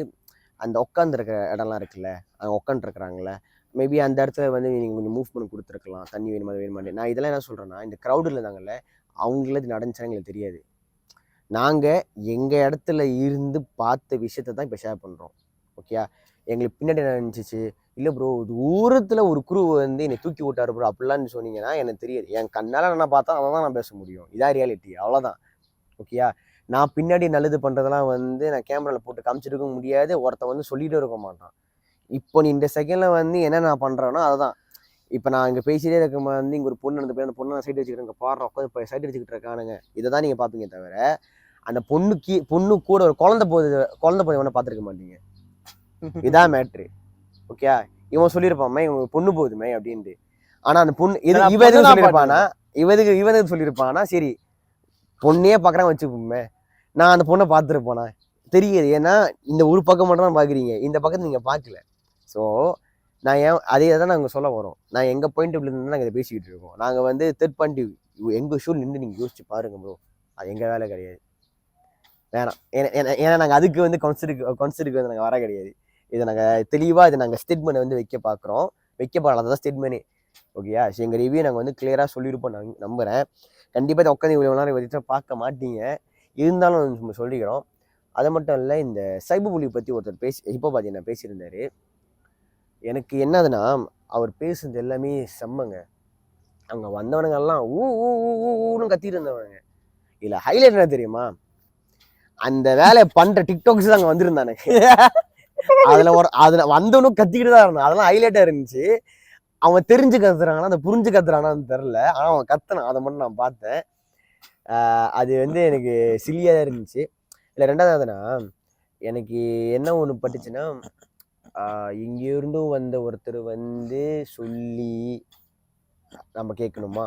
A: அந்த உட்காந்துருக்கிற இடம்லாம் இருக்குல்ல, அங்கே உட்காந்துருக்குறாங்கல்ல, மேபி அந்த இடத்துல வந்து நீங்க கொஞ்சம் மூவ் பண்ணி கொடுத்துருக்கலாம். தண்ணி வேணுமாட்டே. நான் இதெல்லாம் என்ன சொல்றேன்னா, இந்த க்ரௌடில் இருந்தாங்கல்ல அவங்கள இது நடந்துச்சுன்னா எங்களுக்கு தெரியாது. நாங்க எங்க இடத்துல இருந்து பார்த்த விஷயத்த தான் இப்போ ஷேர் பண்றோம். ஓகே, எங்களுக்கு பின்னாடி என்ன நினச்சிச்சு, இல்லை ப்ரோ தூரத்தில் ஒரு குரூ வந்து என்னை தூக்கி விட்டாரு ப்ரோ அப்படிலாம் சொன்னீங்கன்னா எனக்கு தெரியாது. என் கண்ணால் நான் பார்த்தா அதை தான் நான் பேச முடியும். இதான் ரியாலிட்டி, அவ்வளோதான். ஓகேயா, நான் பின்னாடி நல்லது பண்ணுறதெல்லாம் வந்து நான் கேமராவில் போட்டு காமிச்சிருக்க முடியாது. ஒருத்த வந்து சொல்லிகிட்டே இருக்க மாட்டான். இப்போ நீ இந்த செகண்டில் வந்து என்ன நான் பண்ணுறேன்னா அதுதான். இப்போ நான் இங்கே பேசிட்டே இருக்கும் வந்து இங்கே ஒரு பொண்ணு அந்த பொண்ணு நான் சைட் வச்சுக்கிறேன், இங்கே பாடுற உட்காந்து இப்போ சைட் வச்சுக்கிட்டு இருக்கானுங்க. இதை தான் நீங்கள் பார்ப்பீங்க தவிர அந்த பொண்ணு கூட ஒரு குழந்தை போது வேணா பார்த்துருக்க மாட்டீங்க. இதான் மேட்ரு. ஓகே, இவன் சொல்லியிருப்பான் இவன் பொண்ணு போகுதுமே அப்படின்ட்டு. ஆனா அந்த பொண்ணு இவனுக்கு சொல்லியிருப்பானா சரி பொண்ணையே பார்க்குறான் வச்சுப்போமே, நான் அந்த பொண்ணை பார்த்துருப்பேனா தெரியாது. ஏன்னா இந்த ஒரு பக்கம் மட்டும் தான் பார்க்குறீங்க, இந்த பக்கத்தை நீங்கள் பார்க்கல. ஸோ நான் அதே தான் நாங்கள் சொல்ல வரோம். நான் எங்கள் பாயிண்ட் ஆஃப் வியூலேருந்து நாங்கள் இதை பேசிக்கிட்டு இருக்கோம். நாங்கள் வந்து தேர்ட் பார்ட்டி எங்கள் ஷூ நின்று நீங்கள் யோசிச்சு பாருங்க ப்ரோ, அது எங்கள் வேலை கிடையாது. வேணாம். ஏன்னா நாங்கள் அதுக்கு வந்து கான்செப்டுக்கு வந்து நாங்கள் வர கிடையாது. இதை நாங்கள் தெளிவாக இதை நாங்கள் ஸ்டேட்மெண்ட் வந்து வைக்க போகிறோம். தான் ஸ்டேட்மெண்ட்டே. ஓகேயா, ஸோ எங்கள் ரிவ்யூ நாங்கள் வந்து கிளியராக சொல்லியிருப்போம். நான் நம்புகிறேன். கண்டிப்பாக இதை உட்காந்து இவ்வளோ நேரம் வச்சு பார்க்க மாட்டீங்க, இருந்தாலும் நம்ம சொல்லிக்கிறோம். அது மட்டும் இல்லை, இந்த சைபர் புலி பற்றி ஒருத்தர் இப்போ பார்த்தீங்கன்னா பேசியிருந்தார். எனக்கு என்னதுன்னா அவர் பேசுனது எல்லாமே செம்மங்க. அங்கே வந்தவனுங்கெல்லாம் ஊன்னு கத்திட்டு இருந்தவனுங்க. இல்லை ஹைலைட் என்ன தெரியுமா, அந்த வேலையை பண்ணுற டிக்டாக்ஸ் தான் அங்கே வந்திருந்தானுங்க. அதுல வந்தவனும் கத்திக்கிட்டு தான் இருந்தான். அதெல்லாம் ஹைலைட்டா இருந்துச்சு. அவன் தெரிஞ்சு கத்துறாங்கன்னா அந்த புரிஞ்சு கத்துறானான்னு தெரியல, ஆனா அவன் கத்துனான், அதை மட்டும் நான் பார்த்தேன். அது வந்து எனக்கு சில்லியா தான் இருந்துச்சு. இல்லை ரெண்டாவதுனா எனக்கு என்ன ஒன்று பட்டுச்சுன்னா, இங்கிருந்தும் வந்த ஒருத்தர் வந்து சொல்லி நம்ம கேட்கணுமா,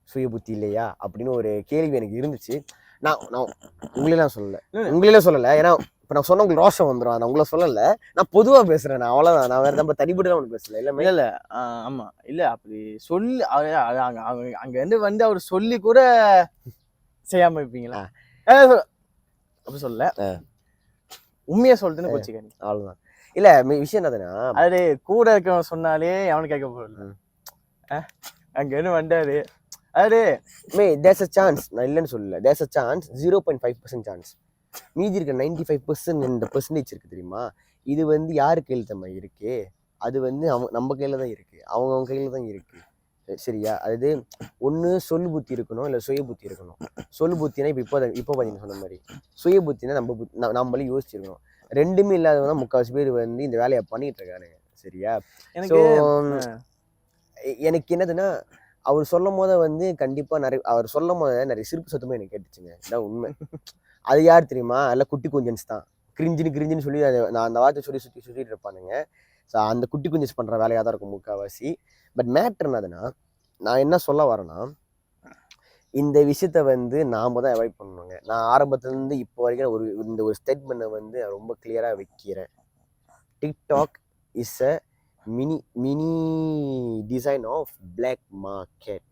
A: சுய புத்தி இல்லையா அப்படின்னு ஒரு கேள்வி எனக்கு இருந்துச்சு. நான் உங்களெல்லாம் சொல்லலை. ஏன்னா இப்போ நான் சொன்ன உங்களுக்கு ரோஷம் வந்துடும், நான் உங்களை சொல்லலை, நான் பொதுவாக பேசுகிறேன், நான் அவ்வளோதான், நான் வேறு நம்ம தனிப்பட்டு தான் ஒன்று பேசல எல்லாமே.
B: இல்ல ஆமா இல்ல அப்படி சொல்லி அங்க வந்து அவர் சொல்லி கூட செய்யாம இருப்பீங்களா? அப்படி சொல்ல உண்மையா சொல்லிட்டுன்னு போச்சுக்காரு,
A: அவ்வளோதான். இல்லை விஷயம் என்னதுன்னா,
B: அது கூட இருக்கவன் சொன்னாலே அவனு கேட்க போறல, அங்க இருந்து வந்தாரு அது
A: தேர்ஸ் அ சான்ஸ், நான் இல்லைன்னு சொல்லல, தேர்ஸ் அ சான்ஸ், 0.5% சான்ஸ். மீதி இருக்க 95% இந்த பெர்சன்டேஜ் இருக்கு தெரியுமா, இது வந்து யாரு கையில் தம்மா இருக்கு, அது வந்து நம்ம கையில தான் இருக்கு, அவங்க கையில தான் இருக்கு. சரியா? அது ஒன்று சொல் புத்தி இருக்கணும், இல்லை சுய புத்தி இருக்கணும். சொல் புத்தினா இப்போ பார்த்தீங்கன்னா சொன்ன மாதிரி, சுய புத்தினா நம்மளே யோசிச்சிருக்கணும். ரெண்டுமே இல்லாதவங்க தான் முக்கால்வாசி பேர் வந்து இந்த வேலையை பண்ணிட்டு இருக்கானுங்க. சரியா? ஸோ எனக்கு என்னதுன்னா, அவர் சொல்லும் போது வந்து கண்டிப்பா அவர் சொல்லும் போது நிறைய சிரிப்பு சத்தமும் எனக்கு கேட்டுச்சுங்க. இதான் உண்மை. அது யார் தெரியுமா? எல்லாம் குட்டி குஞ்சன்ஸ் தான். கிரிஞ்சுன்னு சொல்லி நான் அந்த வார்த்தை சொல்லி சுற்றிட்டு இருப்பானுங்க. ஸோ அந்த குட்டி குஞ்சன்ஸ் பண்ற வேலையாக தான் இருக்கும் முக்கால்வாசி. பட் மேட்ரு என்னதுன்னா, நான் என்ன சொல்ல வரேன்னா, இந்த விஷயத்த வந்து நாம தான் அவாய்ட் பண்ணணுங்க. நான் ஆரம்பத்துலேருந்து இப்போ வரைக்கும் இந்த ஒரு ஸ்டேட்மெண்ட்டை வந்து ரொம்ப கிளியராக வைக்கிறேன். TikTok is a mini design of black market.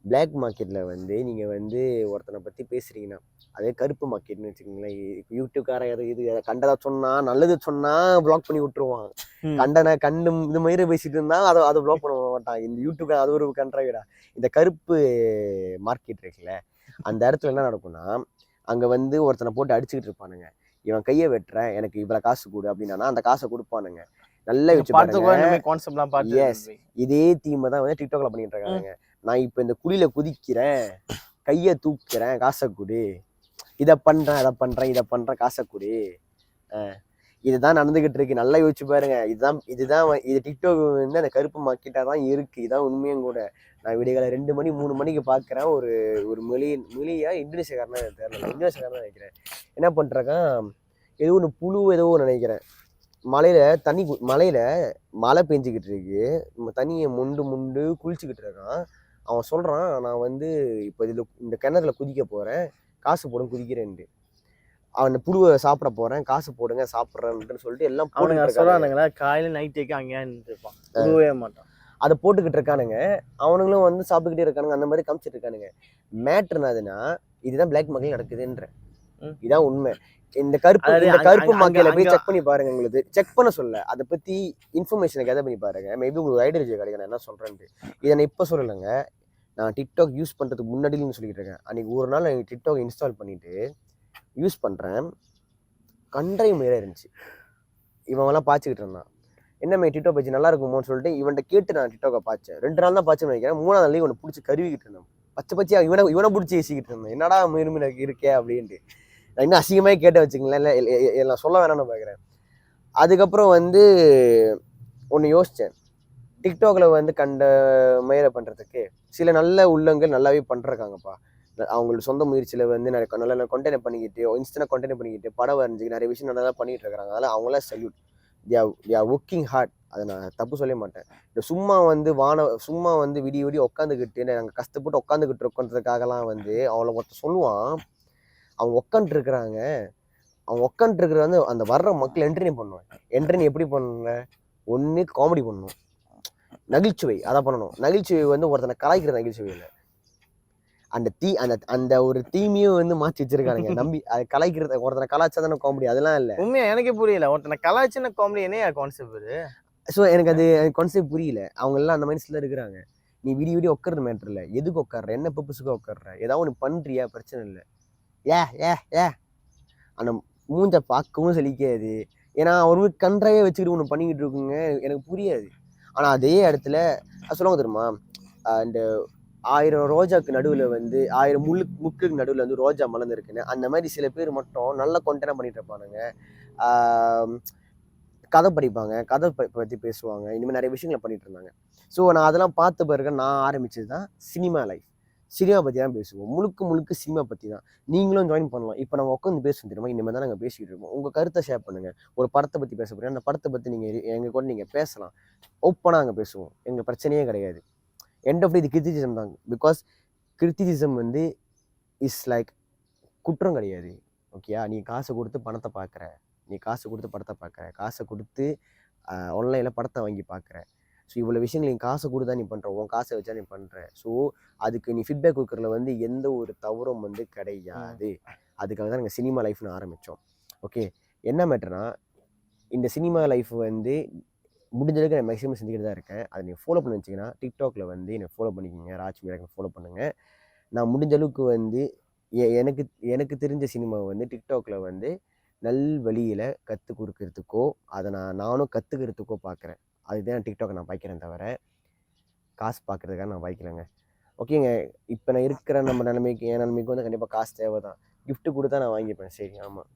A: Black மார்க்கெட்டில் வந்து நீங்கள் வந்து ஒருத்தனை பற்றி பேசுகிறீங்கன்னா, அதே கருப்பு மார்க்கெட்னு வச்சுக்கோங்களேன். யூடியூப்காரன் இது கண்டதா சொன்னால், நல்லது சொன்னால் ப்ளாக் பண்ணி விட்டுருவான். கண்டு இந்த மாதிரி பேசிட்டு இருந்தால் அதை ப்ளாக் பண்ண மாட்டான். இந்த யூடியூப் அது ஒரு கண்ட்ராவிடா. இந்த கருப்பு மார்க்கெட் இருக்குல்ல, அந்த இடத்துல என்ன நடக்கும்னா, அங்கே வந்து ஒருத்தனை போட்டு அடிச்சுக்கிட்டு இருப்பானுங்க. இவன் கையை வெட்டுறேன், எனக்கு இவ்வளோ காசு கொடு அப்படின்னா அந்த காசை கொடுப்பானுங்க. நல்லா வச்சு பாருங்க. எஸ், இதே தீமை தான் வந்து டிக்டாக்ல பண்ணிட்டு இருக்காங்க. நான் இப்போ இந்த குழியில குதிக்கிறேன், கையை தூக்குறேன், காசை கொடு, இதை பண்றேன், அதை பண்றேன், இதை பண்றேன், காசை கொடு. இதுதான் நடந்துகிட்டு இருக்கு. நல்லா யோசிச்சு பாருங்க. இது டிக்டாக் வந்து அந்த கருப்பு மார்க்கெட்டா தான் இருக்கு. இதான் உண்மையும் கூட. நான் விடியகால 2 மணி 3 மணிக்கு பாக்குறேன். ஒரு மொழியா இந்தோனேஷியாக்காரனா தெரியல, இந்தோனேஷியாக்காரனா நினைக்கிறேன். என்ன பண்றான், ஏதோ ஒன்று புழு ஏதோ நினைக்கிறேன். மலையில மழை பெஞ்சுக்கிட்டு இருக்கு, தண்ணியை முண்டு குளிச்சுக்கிட்டு இருக்கான். அவன் சொல்றான், நான் வந்து இப்போ இந்த கிணறுல குதிக்க போறேன், காசு போடும் குதிக்கிறேன்ட்டு. அவன் புழுவை சாப்பிட போறேன், காசு போடுங்க சாப்பிட்றேன்னு சொல்லிட்டு எல்லாம்
B: போட்டுங்களா. காலையில நைட்டுக்கு அங்கே மாட்டான்,
A: அதை போட்டுக்கிட்டு இருக்கானுங்க. அவனுங்களும் வந்து சாப்பிட்டுக்கிட்டே இருக்கானுங்க. அந்த மாதிரி காமிச்சிட்டு இருக்கானுங்க. மேட்ருனாதுன்னா இதுதான் பிளாக் மார்க்கெட் நடக்குதுன்ற, இதான் உண்மை. இந்த கருப்பு மார்க்கெட்ல போய் செக் பண்ணி பாருங்க. உங்களுக்கு செக் பண்ண சொல்ல, அதை பத்தி இன்ஃபர்மேஷனை கேதர் பண்ணி பாருங்க. மேபி உங்களுக்கு ஐடியா கிடைக்கும் நான் என்ன சொல்றேன்ட்டு. இதை நான் இப்போ சொல்லலைங்க, நான் டிக்டாக் யூஸ் பண்றதுக்கு முன்னாடின்னு சொல்லிட்டு இருக்கேன். அன்னைக்கு ஒரு நாள் நான் டிக்டாக் இன்ஸ்டால் பண்ணிட்டு யூஸ் பண்றேன், கண்டை முறையா இருந்துச்சு. இவங்கெல்லாம் பாய்ச்சிக்கிட்டு இருந்தான். என்னமே டிக்டாக் பேச்சு நல்லா இருக்குமோன்னு சொல்லிட்டு இவன்கிட்ட கேட்டு நான் டிக்டாக்கை பார்த்தேன். 2 நாள் தான் பாய்ச்சேன்னு நினைக்கிறேன். 3ஆவது நாள் இவனை பிடிச்சி கருவிக்கிட்டு இருந்தேன். பச்சையா இவனை பிடிச்சி ஏசிக்கிட்டு இருந்தேன். என்னடா முயற்சி எனக்கு இருக்கே அப்படின்ட்டு. நான் இன்னும் அசிங்கமாக கேட்ட வச்சுங்களேன், இல்லை நான் சொல்ல வேணாம்னு பார்க்குறேன். அதுக்கப்புறம் வந்து ஒன்று யோசித்தேன். டிக்டாக்ல வந்து கண்ட முயற்சி பண்ணுறதுக்கு சில நல்ல உள்ளங்கள் நல்லாவே பண்ணுறாங்கப்பா. அவங்களோட சொந்த முயற்சியில் வந்து நல்ல கண்டென்ட் பண்ணிக்கிட்டு, இன்ஸ்டன்ட் கண்டென்ட் பண்ணிக்கிட்டு, படம் வரைஞ்சிக்கிட்டு நிறைய விஷயம் நல்லா பண்ணிட்டு இருக்கிறாங்க. அதனால் அவங்களாம் salute. they are working hard. அதை நான் தப்பு சொல்ல மாட்டேன். சும்மா வந்து விடிய உட்காந்துக்கிட்டு நாங்கள் கஷ்டப்பட்டு உட்காந்துக்கிட்டு இருக்கோன்றதுக்காகலாம் வந்து அவளை ஒருத்தர் சொல்லுவான், அவங்க உட்காந்துருக்குறாங்க. அவங்க உட்காந்துருக்குற வந்து அந்த வர்ற மக்கள் என்டர்டெயின் பண்ணுவேன். என்டர்டெயின் எப்படி பண்ணுங்க, ஒன்று காமெடி பண்ணணும், நகைச்சுவை அதை பண்ணணும். நகைச்சுவை வந்து ஒருத்தனை கலாய்க்கிற நகைச்சுவை இல்லை, அந்த ஒரு தீமையும் வந்து மாற்றி வச்சிருக்கானுங்க. நம்பி அதை கலாய்க்கிறது, ஒருத்தனை கலாய்ச்சாதானே காமெடி, அதெல்லாம் இல்லை.
B: உண்மையா எனக்கு புரியல, ஒருத்தனை கலாய்ச்சின காமெடி என்ன கான்செப்ட்.
A: ஸோ எனக்கு அது கான்செப்ட் புரியல. அவங்க எல்லாம் அந்த மைண்ட்ஸ்ல இருக்கிறாங்க. நீ விடிய உட்கார்றது மேட்டர் இல்லை, எதுக்கு உட்கார்ற, என்ன பர்பஸுக்கு உட்கார்ற, ஏதாவது ஒன்று பண்றியா, பிரச்சனை இல்லை. ஏ அந்த மூஞ்ச பார்க்கவும் சலிக்காது. ஏன்னா ஒரு கன்றாவே வச்சுக்கிட்டு ஒன்று பண்ணிக்கிட்டு இருக்குங்க, எனக்கு புரியாது. ஆனால் அதே இடத்துல சொல்லுவாங்க தெரியுமா, இந்த 1000 ரோஜாக்கு நடுவில் வந்து 1000 முக்குக்கு நடுவில் வந்து ரோஜா மலர்ந்து இருக்குன்னு, அந்த மாதிரி சில பேர் மட்டும் நல்ல கொண்டனா பண்ணிட்டு இருப்பானுங்க. கதை படிப்பாங்க, கதை பற்றி பேசுவாங்க, இனிமேல் நிறைய விஷயங்களை பண்ணிட்டு இருந்தாங்க. ஸோ நான் அதெல்லாம் பார்த்த பிறகு நான் ஆரம்பிச்சது தான் சினிமா லைஃப். சினிமா பற்றி தான் பேசுவோம், முழுக்க சினிமா பற்றி தான். நீங்களும் ஜாயின் பண்ணலாம். இப்போ நம்ம உட்காந்து பேசுவோம் தெரியுமா, இனிமேல் தான் நாங்கள் பேசிக்கிட்டு இருக்கோம். உங்கள் கருத்தை ஷேர் பண்ணுங்கள். ஒரு படத்தை பற்றி பேச போகிறேன், அந்த படத்தை பற்றி எங்கள் கூட நீங்கள் பேசலாம். ஓப்பனாக அங்கே பேசுவோம், எங்கள் பிரச்சனையே கிடையாது. எண்ட் ஆஃப் இது கிரிட்டிசிசம் தான். பிகாஸ் கிரிட்டிசிசம் வந்து இஸ் லைக் குற்றம் கிடையாது, ஓகேயா? நீ காசை கொடுத்து பணத்தை பார்க்குற, நீ காசு கொடுத்து படத்தை பார்க்குற, காசை கொடுத்து ஆன்லைனில் படத்தை வாங்கி பார்க்குற. ஸோ இவ்வளோ விஷயங்கள் நீ காசை கொடுத்தா நீ பண்ணுற, உன் காசை வச்சா நீ பண்ணுற. ஸோ அதுக்கு நீ ஃபீட்பேக் கொடுக்குறதுல வந்து எந்த ஒரு தவறும் வந்து கிடையாது. அதுக்காக தான் நாங்கள் சினிமா லைஃப்னு ஆரம்பித்தோம். ஓகே, என்ன மேட்டர்னா இந்த சினிமா லைஃப் வந்து முடிஞ்சளவுக்கு நான் மேக்ஸிமம் செஞ்சுக்கிட்டு தான் இருக்கேன். அதை நீங்கள் ஃபாலோ பண்ணி வச்சிங்கன்னா டிக்டாக்ல வந்து என்னை ஃபாலோ பண்ணிக்கோங்க, ராஜ் மீராக்கு ஃபாலோ பண்ணுங்கள். நான் முடிஞ்ச அளவுக்கு வந்து எனக்கு எனக்கு தெரிஞ்ச சினிமாவை வந்து டிக்டாக்ல வந்து நல் வழியில் கற்றுக் கொடுக்கறதுக்கோ அதை நானும் கற்றுக்கிறதுக்கோ பார்க்குறேன். அதுதான் டிக்டாக்கை நான் பாய்க்கிறேன் தவிர காசு பார்க்குறதுக்காக நான் பாய்க்கலைங்க. ஓகேங்க, இப்போ நான் இருக்கிற நம்ம நிலைமைக்கு என் நிலைமைக்கு வந்து கண்டிப்பாக காசு தேவை தான். கிஃப்ட்டு கொடுத்தா நான் வாங்கிப்பேன். சரி, ஆமாம்,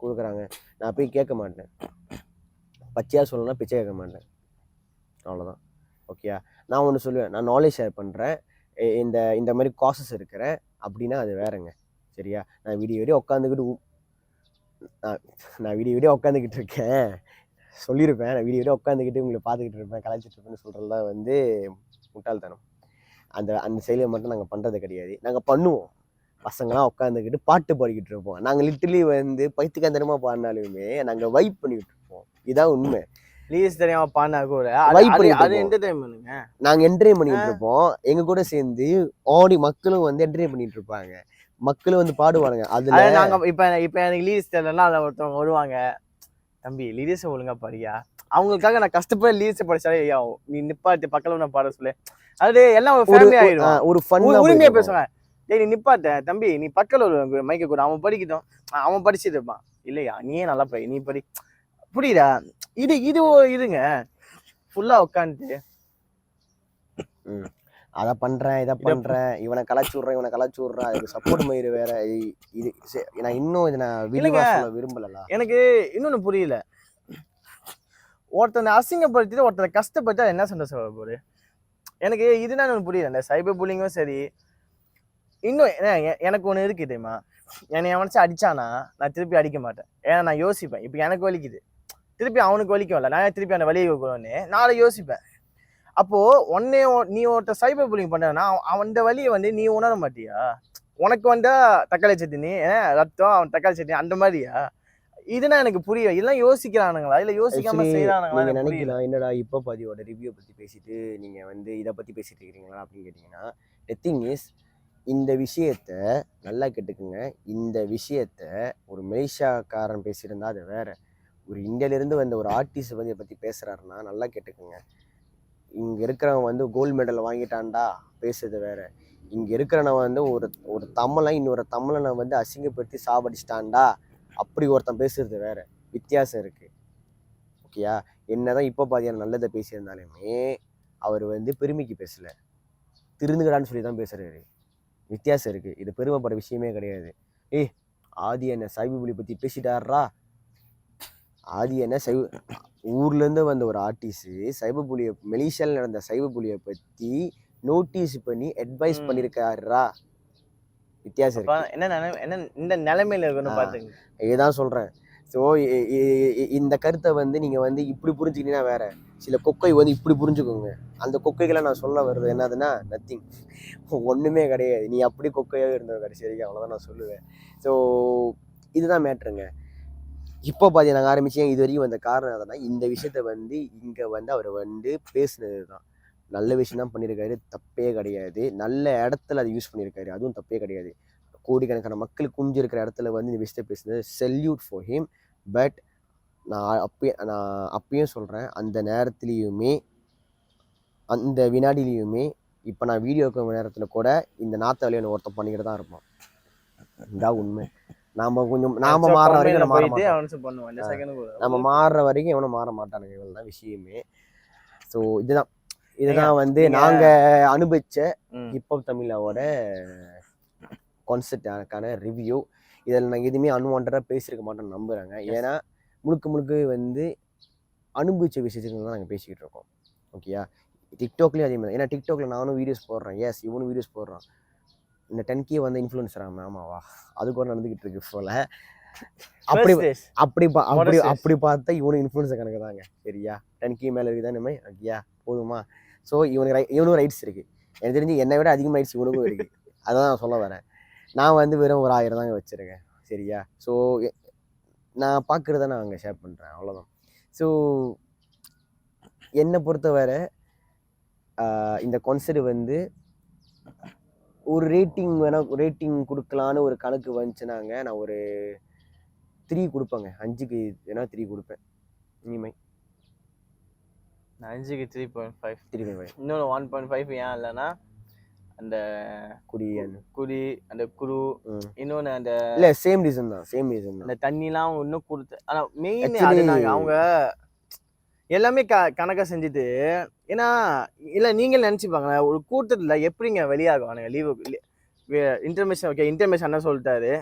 A: கொடுக்குறாங்க, நான் போய் கேட்க மாட்டேன். பச்சையாக சொல்லணும்னா பிச்சை கேட்க மாட்டேன், அவ்வளோதான். ஓகேயா? நான் ஒன்று சொல்லுவேன், நான் நாலேஜ் ஷேர் பண்ணுறேன், இந்த மாதிரி காசஸ் இருக்கிறேன் அப்படின்னா அது வேறங்க. சரியா? நான் வீடியோ உட்காந்துக்கிட்டு நான் வீடியோ உட்காந்துக்கிட்டு இருக்கேன் சொல்லியிருப்பேன். நான் வீடியோ உட்காந்துக்கிட்டு உங்களை பார்த்துக்கிட்டு இருப்பேன், கலாய்ச்சிட்டு இருப்பேன்னு சொல்கிறதுலாம் வந்து முட்டாள்தனம். அந்த செயலியை மட்டும் நாங்கள் பண்ணுறது கிடையாது. நாங்கள் பண்ணுவோம், பசங்களாம் உட்காந்துக்கிட்டு பாட்டு பாடிக்கிட்டு இருப்போம். நாங்கள் லிட்டரலி வந்து பைத்தியக்காரத்தனமாக பாடினாலுமே நாங்கள் வைப் பண்ணிக்கிட்டு இருப்போம். இதான் உண்மை.
B: ப்ளீஸ் தெரியாம பாடினா கூட
A: வைப் பண்ணிட்டு
B: அது என்டர்டைன்மெண்ட்டுங்க.
A: நாங்கள் என்டர்டைன் பண்ணிட்டு இருப்போம். எங்க கூட சேர்ந்து மக்களும் வந்து என்டர்டைன் பண்ணிட்டு இருப்பாங்க. மக்களும் வந்து பாடுவாங்க. அதுல
B: நாங்க இப்ப எனக்கு லீஸ் தெரியலன்னா அதில் ஒருத்தவங்க வருவாங்க, தம்பி லீரிஸை ஒழுங்கா பாடியா. அவங்களுக்காக நான் கஷ்டப்பட லீரிஸை படிச்சாலே ஐயா நீ நிப்பாட்டு பக்கத்துல நான் பாட சொல்லு. அது எல்லாம் ஒரு ஃபேமிலி ஆயிடும்.
A: ஒரு ஃபன்
B: உரிமையா பேசுவாங்க. டேய் நீ நிப்பாட்ட தம்பி, நீ பக்கத்துல ஒரு மைக்க கூட அவன் படிக்கட்டும், அவன் படிச்சுட்டு இருப்பான். இல்லையா நீயே நல்லா படி, நீ படி. புரியுதா? இது இதுங்க ஃபுல்லா உட்காந்துட்டு
A: அதை பண்றேன், இதை பண்றேன், இவனை கலாச்சி விட்றேன், அதுக்கு சப்போர்ட் மயிறு வேற. இது நான் இன்னும் இதை நான் விரிவா சொல்ல விரும்பல. எனக்கு
B: இன்னொன்னு புரியல, ஒருத்தனை அசிங்கப்படுத்திட்டு ஒருத்தனை கஷ்டப்பட்டு என்ன சந்தோஷம் போகுது எனக்கு. இதுதான் ஒன்று புரியல. இந்த சைபர் புல்லிங்கும் சரி, இன்னும் எனக்கு ஒன்று இருக்கு தெரியுமா, என்னை எவனாச்சும் அடிச்சானா நான் திருப்பி அடிக்க மாட்டேன். ஏன்னா நான் யோசிப்பேன், இப்போ எனக்கு வலிக்குது, திருப்பி அவனுக்கு வலிக்கும்ல, நான் திருப்பி அந்த வலியை வைக்கணும்னு நாளை யோசிப்பேன். அப்போ நீ ஒருத்த சைபர் புல்லிங் பண்றனா அந்த வலியை வந்து நீ உணர மாட்டியா? உனக்கு வந்தா தக்காளி சட்னி ரத்தம், அவன் தக்காளி சட்னி அந்த மாதிரியா? இதுனா எனக்கு புரியும். இதெல்லாம் யோசிக்கிறானுங்களா இல்ல யோசிக்காம செய்யறானுங்களா?
A: நினைக்கலாம் என்னடா இப்போ பாதியோட ரிவ்யூ பத்தி பேசிட்டு நீங்க வந்து இதை பத்தி பேசிட்டு இருக்கிறீங்களா அப்படின்னு கேட்டீங்கன்னா, தி திங் இஸ், இந்த விஷயத்த நல்லா கேட்டுக்குங்க. இந்த விஷயத்த ஒரு மலேசியாக்காரன் பேசியிருந்தா அது வேற. ஒரு இந்தியாவிலேருந்து வந்த ஒரு ஆர்டிஸ்ட் வந்து இதை பற்றி பேசுகிறாருன்னா நல்லா கேட்டுக்குங்க. இங்கே இருக்கிறவன் வந்து கோல்டு மெடல் வாங்கிட்டான்டா பேசுறது வேற. இங்கே இருக்கிறவன் வந்து ஒரு தமிழை இன்னொரு தமிழனை வந்து அசிங்கப்படுத்தி சாவடிச்சிட்டான்டா அப்படி ஒருத்தன் பேசுறது வேற. வித்தியாசம் இருக்குது. ஓகேயா? என்னதான் இப்போ பாதியான நல்லதை பேசியிருந்தாலுமே அவர் வந்து பெருமைக்கு பேசலை, திருந்துகடான்னு சொல்லி தான் பேசுகிறாரு. வித்தியாசம் இருக்குது. இது பெருமைப்படுற விஷயமே கிடையாது. ஆதி என்ன சைபுபுலி பற்றி பேசிட்டாரா? ஆதி என்ன ஊர்லேருந்து வந்த ஒரு ஆர்டிஸ்ட் சைபுபுலியை, மலேசியாவில் நடந்த சைபுபுலியை பற்றி நோட்டீஸ் பண்ணி அட்வைஸ் பண்ணியிருக்காரா? வித்தியாசம் இருக்கு.
B: என்ன இந்த நிலைமையில இருக்கணும் பார்த்துங்க. இதுதான்
A: சொல்கிறேன். ஸோ இந்த கருத்தை வந்து நீங்கள் வந்து இப்படி புரிஞ்சுக்கிட்டீங்கன்னா வேற, சில கொக்கை வந்து இப்படி புரிஞ்சுக்கோங்க. அந்த கொக்கைகளை நான் சொல்ல வருது என்னதுன்னா நத்திங், ஒன்றுமே கிடையாது. நீ அப்படி கொக்கையாக இருந்தது கடைசி வரைக்கும், அவ்வளோதான் நான் சொல்லுவேன். ஸோ இதுதான் மேட்ருங்க. இப்போ பாதி நாங்கள் ஆரம்பிச்சேன் இது வரைக்கும் வந்த காரணம் அதனா இந்த விஷயத்த வந்து இங்கே வந்து அவர் வந்து பேசுனது தான். நல்ல விஷயம் தான் பண்ணியிருக்காரு, தப்பே கிடையாது. நல்ல இடத்துல அதை யூஸ் பண்ணியிருக்காரு, அதுவும் தப்பே கிடையாது. கோடிக்கணக்கான மக்கள் குஞ்சு இருக்கிற இடத்துல வந்து இந்த விஷயத்தை பேசுனது செல்யூட் ஃபார் ஹிம். பட் நான் அப்பயும் சொல்கிறேன், அந்த நேரத்துலேயுமே அந்த வினாடிலையுமே இப்போ நான் வீடியோக்கு நேரத்தில் கூட இந்த நாத்த வழியை ஒருத்தன் பண்ணிக்கிட்டு தான் இருப்பான். இதான் உண்மை. நாம மாறுற வரைக்கும் நம்ம மாறுற வரைக்கும் எவனும் மாற மாட்டானுங்க. இவ்வளவுதான் விஷயமே. ஸோ இதுதான் வந்து நாங்க அனுபவிச்ச ஹிப்ஹாப் தமிழாவோட கான்செப்டான ரிவ்யூ. இதில் நாங்கள் எதுவுமே அன்வான்டா பேசியிருக்க மாட்டோம்னு நம்புறாங்க. ஏன்னா முழுக்க வந்து அனுபவிச்ச விஷயத்துக்கு தான் நாங்கள் பேசிக்கிட்டு இருக்கோம். ஓகேயா? டிக்டாக்லேயும் அதே மாதிரி. ஏன்னா டிக்டாக்ல நானும் வீடியோஸ் போடுறேன், எஸ் இவனும் வீடியோஸ் போடுறான். இந்த 10K வந்து இன்ஃப்ளூயன்சர் ஆமாவா, அது கூட நடந்துகிட்டு இருக்கு போல. அப்படி பார்த்தா இவனும் இன்ஃப்ளூயன்சர் கணக்கு தாங்க. சரியா? 10K மேலே இருக்குதா நம்ம? ஓகேயா, போதுமா? ஸோ இவனும் ரைட்ஸ் இருக்கு. எனக்கு தெரிஞ்சு என்னை விட அதிகமாக ரைட்ஸ் இவனுக்கும் இருக்கு. அதான் நான் சொல்ல வரேன். நான் வந்து வெறும் ஒரு 1000 தாங்க வச்சிருக்கேன். சரியா? ஸோ நான் பார்க்குறத நான் அங்கே ஷேர் பண்ணுறேன், அவ்வளோதான். ஸோ என்னை பொறுத்தவரை இந்த கான்செப்ட் வந்து ஒரு ரேட்டிங் கொடுக்கலான்னு ஒரு கணக்கு வந்துச்சுனாங்க, நான் ஒரு 3 கொடுப்பேங்க. 5க்கு வேணா 3 கொடுப்பேன் இனிமே.
B: 5க்கு 3.5.
A: 3.5.
B: இன்னொன்று 1.5 ஏன் இல்லைன்னா அந்த குடி அந்த குரு இன்னொன்று அந்த
A: இல்லை சேம் ரீசன் தான்
B: அந்த தண்ணிலாம் இன்னும் கொடுத்து. ஆனால் மெயின்
A: Actually-
B: அது அவங்க எல்லாமே கணக்காக செஞ்சுட்டு. ஏன்னா இல்லை நீங்கள் நினச்சிப்பாங்க ஒரு கூட்டத்தில் எப்படிங்க வெளியாகுவானுங்க லீவு இன்டர்மேஷன். ஓகே இன்டர்மேஷன் என்ன சொல்லிட்டாரு,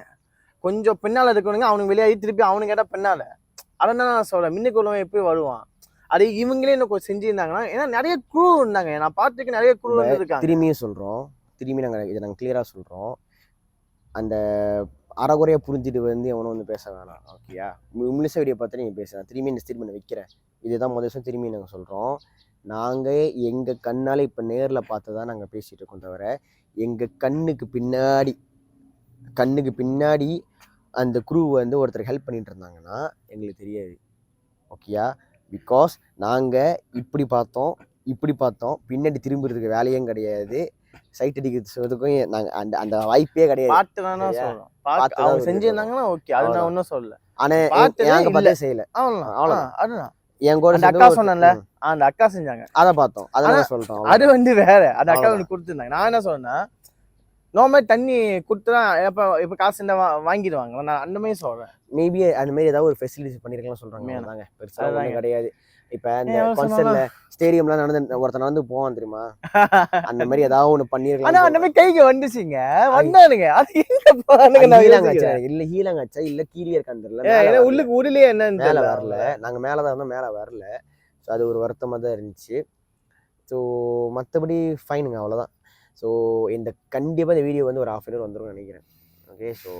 B: கொஞ்சம் பின்னால் இருக்கணுங்க அவனுக்கு வெளியாகி திருப்பி அவனுக்கு கேட்டால் பின்னால். அதான் நான் சொல்கிறேன், முன்னுக்கு உள்ளவன் எப்படி வருவான். அது இவங்களே இன்னும் கொஞ்சம் செஞ்சுருந்தாங்கன்னா, ஏன்னா நிறைய குழு இருந்தாங்க, நான் பார்த்துக்கு நிறைய குழு இருக்காங்க.
A: திரும்பி நாங்கள் கிளியராக சொல்கிறோம். அந்த அறகுறையாக புரிஞ்சுட்டு வந்து எவனும் வந்து பேச வேணாம், ஓகேயா? முழுச வீடியோ பார்த்து நீங்கள் பேசுகிறேன். திரும்பி இந்த ஸ்டேட்மெண்ட் வைக்கிறேன். இதுதான் முதல் வருஷம் திரும்பி நாங்கள் சொல்கிறோம். நாங்கள் எங்கள் கண்ணால் இப்போ நேரில் பார்த்து தான் நாங்கள் பேசிகிட்டு இருக்கோம், தவிர எங்கள் கண்ணுக்கு பின்னாடி அந்த குரூ வந்து ஒருத்தர் ஹெல்ப் பண்ணிட்டு இருந்தாங்கன்னா எங்களுக்கு தெரியாது, ஓகேயா? பிகாஸ் நாங்கள் இப்படி பார்த்தோம் பின்னாடி திரும்புறதுக்கு வேலையும் கிடையாது, சைட் அடிக்கிறதுக்கும் நாங்கள் அந்த வாய்ப்பே கிடையாது.
B: பார்த்து அவங்க செஞ்சிருந்தாங்கன்னா ஓகே, அது நான் ஒன்றும் சொல்லல.
A: ஆனால் நாங்கள் பார்த்தே செய்யலை,
B: அவ்வளோதான். அதுதான்
A: என் கூட
B: அந்த அக்கா சொன்னேன்ல, அந்த அக்கா செஞ்சாங்க,
A: அதை பார்த்தோம், அதான் சொல்கிறோம்.
B: அது வந்து வேற. அந்த அக்கா வந்து கொடுத்துருந்தாங்க. நான் என்ன சொன்னேன்னா, நார்மல் தண்ணி கொடுத்துதான் இப்போ காசு இருந்தால் வாங்கிடுவாங்க, நான் அந்த மாதிரி சொல்கிறேன்.
A: மேபி அந்த மாதிரி ஏதாவது ஒரு ஃபெசிலிட்டிஸ் பண்ணியிருக்கலாம் சொல்கிறாங்க, தாங்க பெருசாக கிடையாது. இப்போ இந்த கான்சர்ட்ல ஸ்டேடியம்லாம் ஒருத்தர் நடந்து போவான் தெரியுமா, அந்த மாதிரி ஏதாவது ஒன்று பண்ணிருக்கலாம்.
B: அந்த மாதிரி கைக்கு வந்துச்சுங்க, வந்தானுங்க. அது எங்க போனானுங்க?
A: இல்ல ஹீலாங்கச்சா இல்ல கீழே இருக்கான்னு தெரியல,
B: உள்ளுக்கு உருளையே என்னன்னு
A: மேலே வரல. நாங்கள் மேலே தான் இருந்தோம், மேலே வரல. ஸோ அது ஒரு வருத்தமாக தான் இருந்துச்சு. ஸோ மற்றபடி ஃபைனுங்க, அவ்வளோதான். ஸோ இந்த கண்டிப்பாக இந்த வீடியோ வந்து ஒரு 1/2 hour வந்துடும் நினைக்கிறேன், ஓகே? ஸோ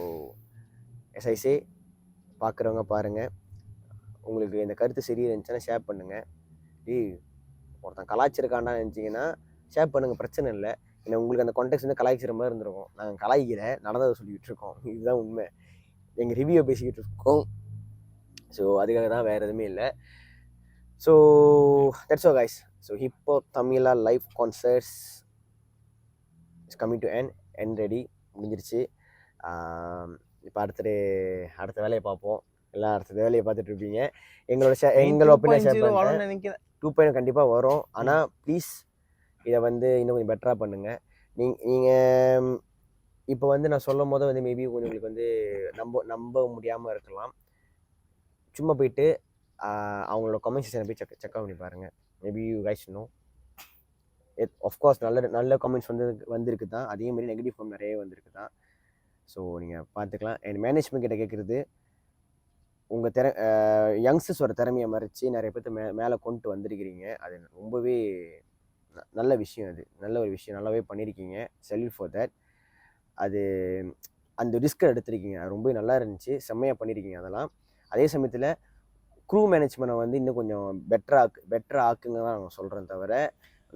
A: எஸ்ஐசே பார்க்குறவங்க பாருங்கள். உங்களுக்கு இந்த கருத்து சரி இருந்துச்சுன்னா ஷேர் பண்ணுங்கள். ஒருத்தன் கலாய்ச்சிருக்காண்டான்னு நினச்சிங்கன்னா ஷேர் பண்ணுங்கள், பிரச்சனை இல்லை. ஏன்னா உங்களுக்கு அந்த கான்டெக்ட் வந்து கலாய்ச்சிற மாதிரி இருந்திருக்கும். நாங்கள் கலாய்க்கல, நடந்ததை சொல்லிக்கிட்டு இருக்கோம், இதுதான் உண்மை. எங்கள் ரிவ்யூவை பேசிக்கிட்டு இருக்கோம். ஸோ அதுக்காக தான், வேறு எதுவுமே இல்லை. So that's all guys. So Hiphop Tamizha live concerts is coming to end ready, முடிஞ்சிருச்சு. இப்போ அடுத்த வேலையை பார்ப்போம். எல்லாம் அடுத்த வேலையை பார்த்துட்டு இருப்பீங்க. எங்களோட ஒப்பீனியன் ஷேர் பண்ணுறேன். நினைக்கிறேன் 2.0 கண்டிப்பாக வரும். ஆனால் ப்ளீஸ் இதை வந்து இன்னும் கொஞ்சம் பெட்டராக பண்ணுங்கள். நீங்கள் இப்போ வந்து நான் சொல்லும் போது வந்து மேபி உங்களுக்கு வந்து நம்ப முடியாமல் இருக்கலாம். சும்மா போயிட்டு அவங்களோட கமெண்ட் செக்ஷனை போய் செக் பண்ணி பாருங்கள். Maybe you guys know. Of course நல்ல கமெண்ட்ஸ் வந்திருக்கு தான், அதேமாதிரி நெகட்டிவ் ஃபார்ம் நிறைய வந்திருக்கு தான். ஸோ நீங்கள் பார்த்துக்கலாம். என் மேனேஜ்மெண்ட் கிட்ட கேட்குறது, உங்கள் யங்ஸ்டர்ஸோட திறமையை மறைச்சி நிறைய பேர்த்து மேலே கொண்டு வந்திருக்கிறீங்க. அது ரொம்பவே நல்ல விஷயம். அது நல்ல ஒரு விஷயம், நல்லாவே பண்ணியிருக்கீங்க. Salute for that. அது அந்த ரிஸ்க்கை எடுத்திருக்கீங்க, அது ரொம்ப நல்லா இருந்துச்சு, செம்மையாக பண்ணியிருக்கீங்க அதெல்லாம். அதே சமயத்தில் க்ரூ மேனேஜ்மெண்ட்டை வந்து இன்னும் கொஞ்சம் பெட்டராக ஆக்குங்க தான் நான் சொல்கிறேன், தவிர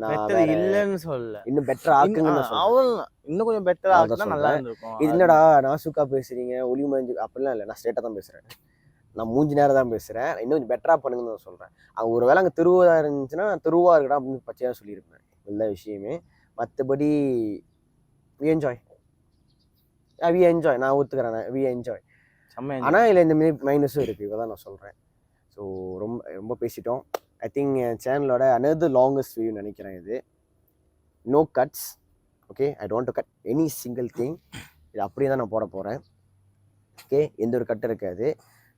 A: நான் இல்லைன்னு சொல்லல. இன்னும் பெட்டராக ஆக்குங்கன்னு சொல்கிறேன்.
B: இன்னும் கொஞ்சம் பெட்டராக ஆக்குனா நல்லா இருந்திருக்கும்.
A: இது என்னடா நாசுக்கா பேசுகிறீங்க, ஒளி மறைஞ்சு அப்படிலாம் இல்லை, நான் ஸ்ட்ரெயிட்டாக தான் பேசுகிறேன். நான் மூஞ்சி நேரம் தான் பேசுகிறேன். இன்னும் கொஞ்சம் பெட்டராக பண்ணுங்கன்னு நான் சொல்கிறேன். அவங்க ஒரு வேளை அங்கே திருவாக இருந்துச்சுன்னா திருவாக இருக்கடா அப்படின்னு பச்சையாக சொல்லியிருப்பேன், எல்லா விஷயமே. மற்றபடி வி என்ஜாய், நான் ஒத்துக்கிறேன், வி என்ஜாய். ஆனால் இல்லை இந்த மாதிரி மைனஸும் இருக்குது, இதை தான் நான் சொல்கிறேன். ஸோ ரொம்ப பேசிட்டோம். ஐ திங்க் என் சேனலோட அனதர் லாங்கஸ்ட் வீடியோ நினைக்கிறேன் இது. No cuts, okay? I don't do cut any single thing. இது அப்படியே தான் நான் போட போகிறேன், ஓகே? எந்த ஒரு கட்டு இருக்காது.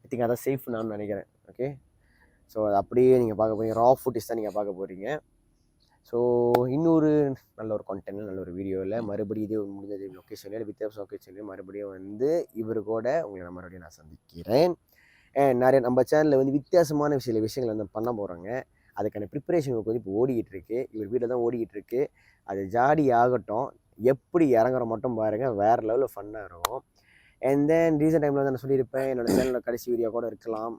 A: ஐ திங்க் அதான் சேஃப் நான் நினைக்கிறேன், ஓகே? ஸோ அது அப்படியே நீங்கள் பார்க்க போகிறீங்க, ரா ஃபுட்டேஜ் தான் நீங்கள் பார்க்க போகிறீங்க. ஸோ இன்னொரு நல்ல ஒரு கான்டென்ட், நல்ல ஒரு வீடியோவில் மறுபடியும் இதே முடிஞ்சது லொக்கேஷன்லேயே வித்தியாச லொக்கேஷன்லேயே மறுபடியும் வந்து இவர் கூட உங்களை நான் மறுபடியும் நான் சந்திக்கிறேன். நிறைய நம்ம சேனலில் வந்து வித்தியாசமான விஷயங்கள் வந்து பண்ண போகிறாங்க. அதுக்கான ப்ரிப்பரேஷன் வந்து இப்போ ஓடிக்கிட்டு இருக்கு, இவர் வீட்டில் தான் ஓடிக்கிட்டு இருக்கு. அது ஜாடி ஆகட்டும், எப்படி இறங்குற மட்டும் பாருங்கள், வேறு லெவலில் ஃபன்னாக இருக்கும். அண்ட் தென் ரீசெண்ட் டைமில் வந்து நான் சொல்லியிருப்பேன், என்னோடய சேனலில் கடைசி வீடியோ கூட இருக்கலாம்,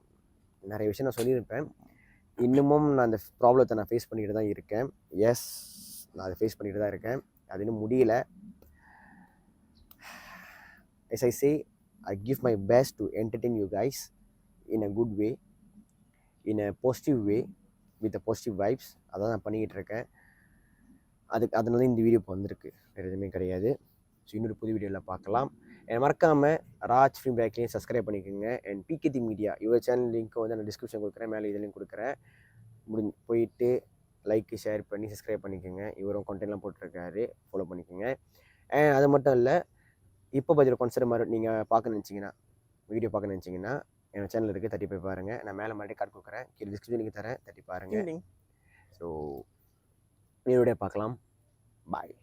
A: நிறைய விஷயம் நான் சொல்லியிருப்பேன். இன்னமும் நான் அந்த ப்ராப்ளத்தை நான் ஃபேஸ் பண்ணிக்கிட்டு தான் இருக்கேன். எஸ், நான் அதை ஃபேஸ் பண்ணிக்கிட்டு தான் இருக்கேன். அது இன்னும் முடியல. Yes I say I give my best to entertain you guys in a good way, in a positive way, with the positive vibes. அதான் நான் பண்ணிக்கிட்டு இருக்கேன். அதனால இந்த வீடியோ இப்போ வந்திருக்கு, வேறு எதுவுமே கிடையாது. ஸோ இன்னொரு புது வீடியோவில் பார்க்கலாம். மறக்காமல் ராஜ் ஃபிலிம் பேக்லேயும் சப்ஸ்கிரைப் பண்ணிக்கோங்க. அண்ட் பிகேடி மீடியா இவர் சேனல் லிங்க்கும் வந்து நான் டிஸ்கிரிப்ஷன் கொடுக்குறேன், மேலே இதுலேயும் கொடுக்குறேன். போயிட்டு லைக்கு ஷேர் பண்ணி சப்ஸ்கிரைப் பண்ணிக்கோங்க. இவரும் கண்டென்ட்லாம் போட்டிருக்காரு, ஃபாலோ பண்ணிக்கோங்க. அது மட்டும் இல்லை, இப்போ பதில் கான்செப்ட் மாதிரி நீங்கள் பார்க்க நினச்சிங்கன்னா, வீடியோ பார்க்க நினச்சிங்கன்னா என்னோட சேனல் இருக்குது, தட்டி போய் பாருங்கள். நான் மேலே மறுபடியும் கார்டு கொடுக்குறேன், கீழே டிஸ்கிரிப்ஷனுக்கு தரேன், தட்டி பாருங்கள். ஸோ நீரோட பார்க்கலாம். பாய்.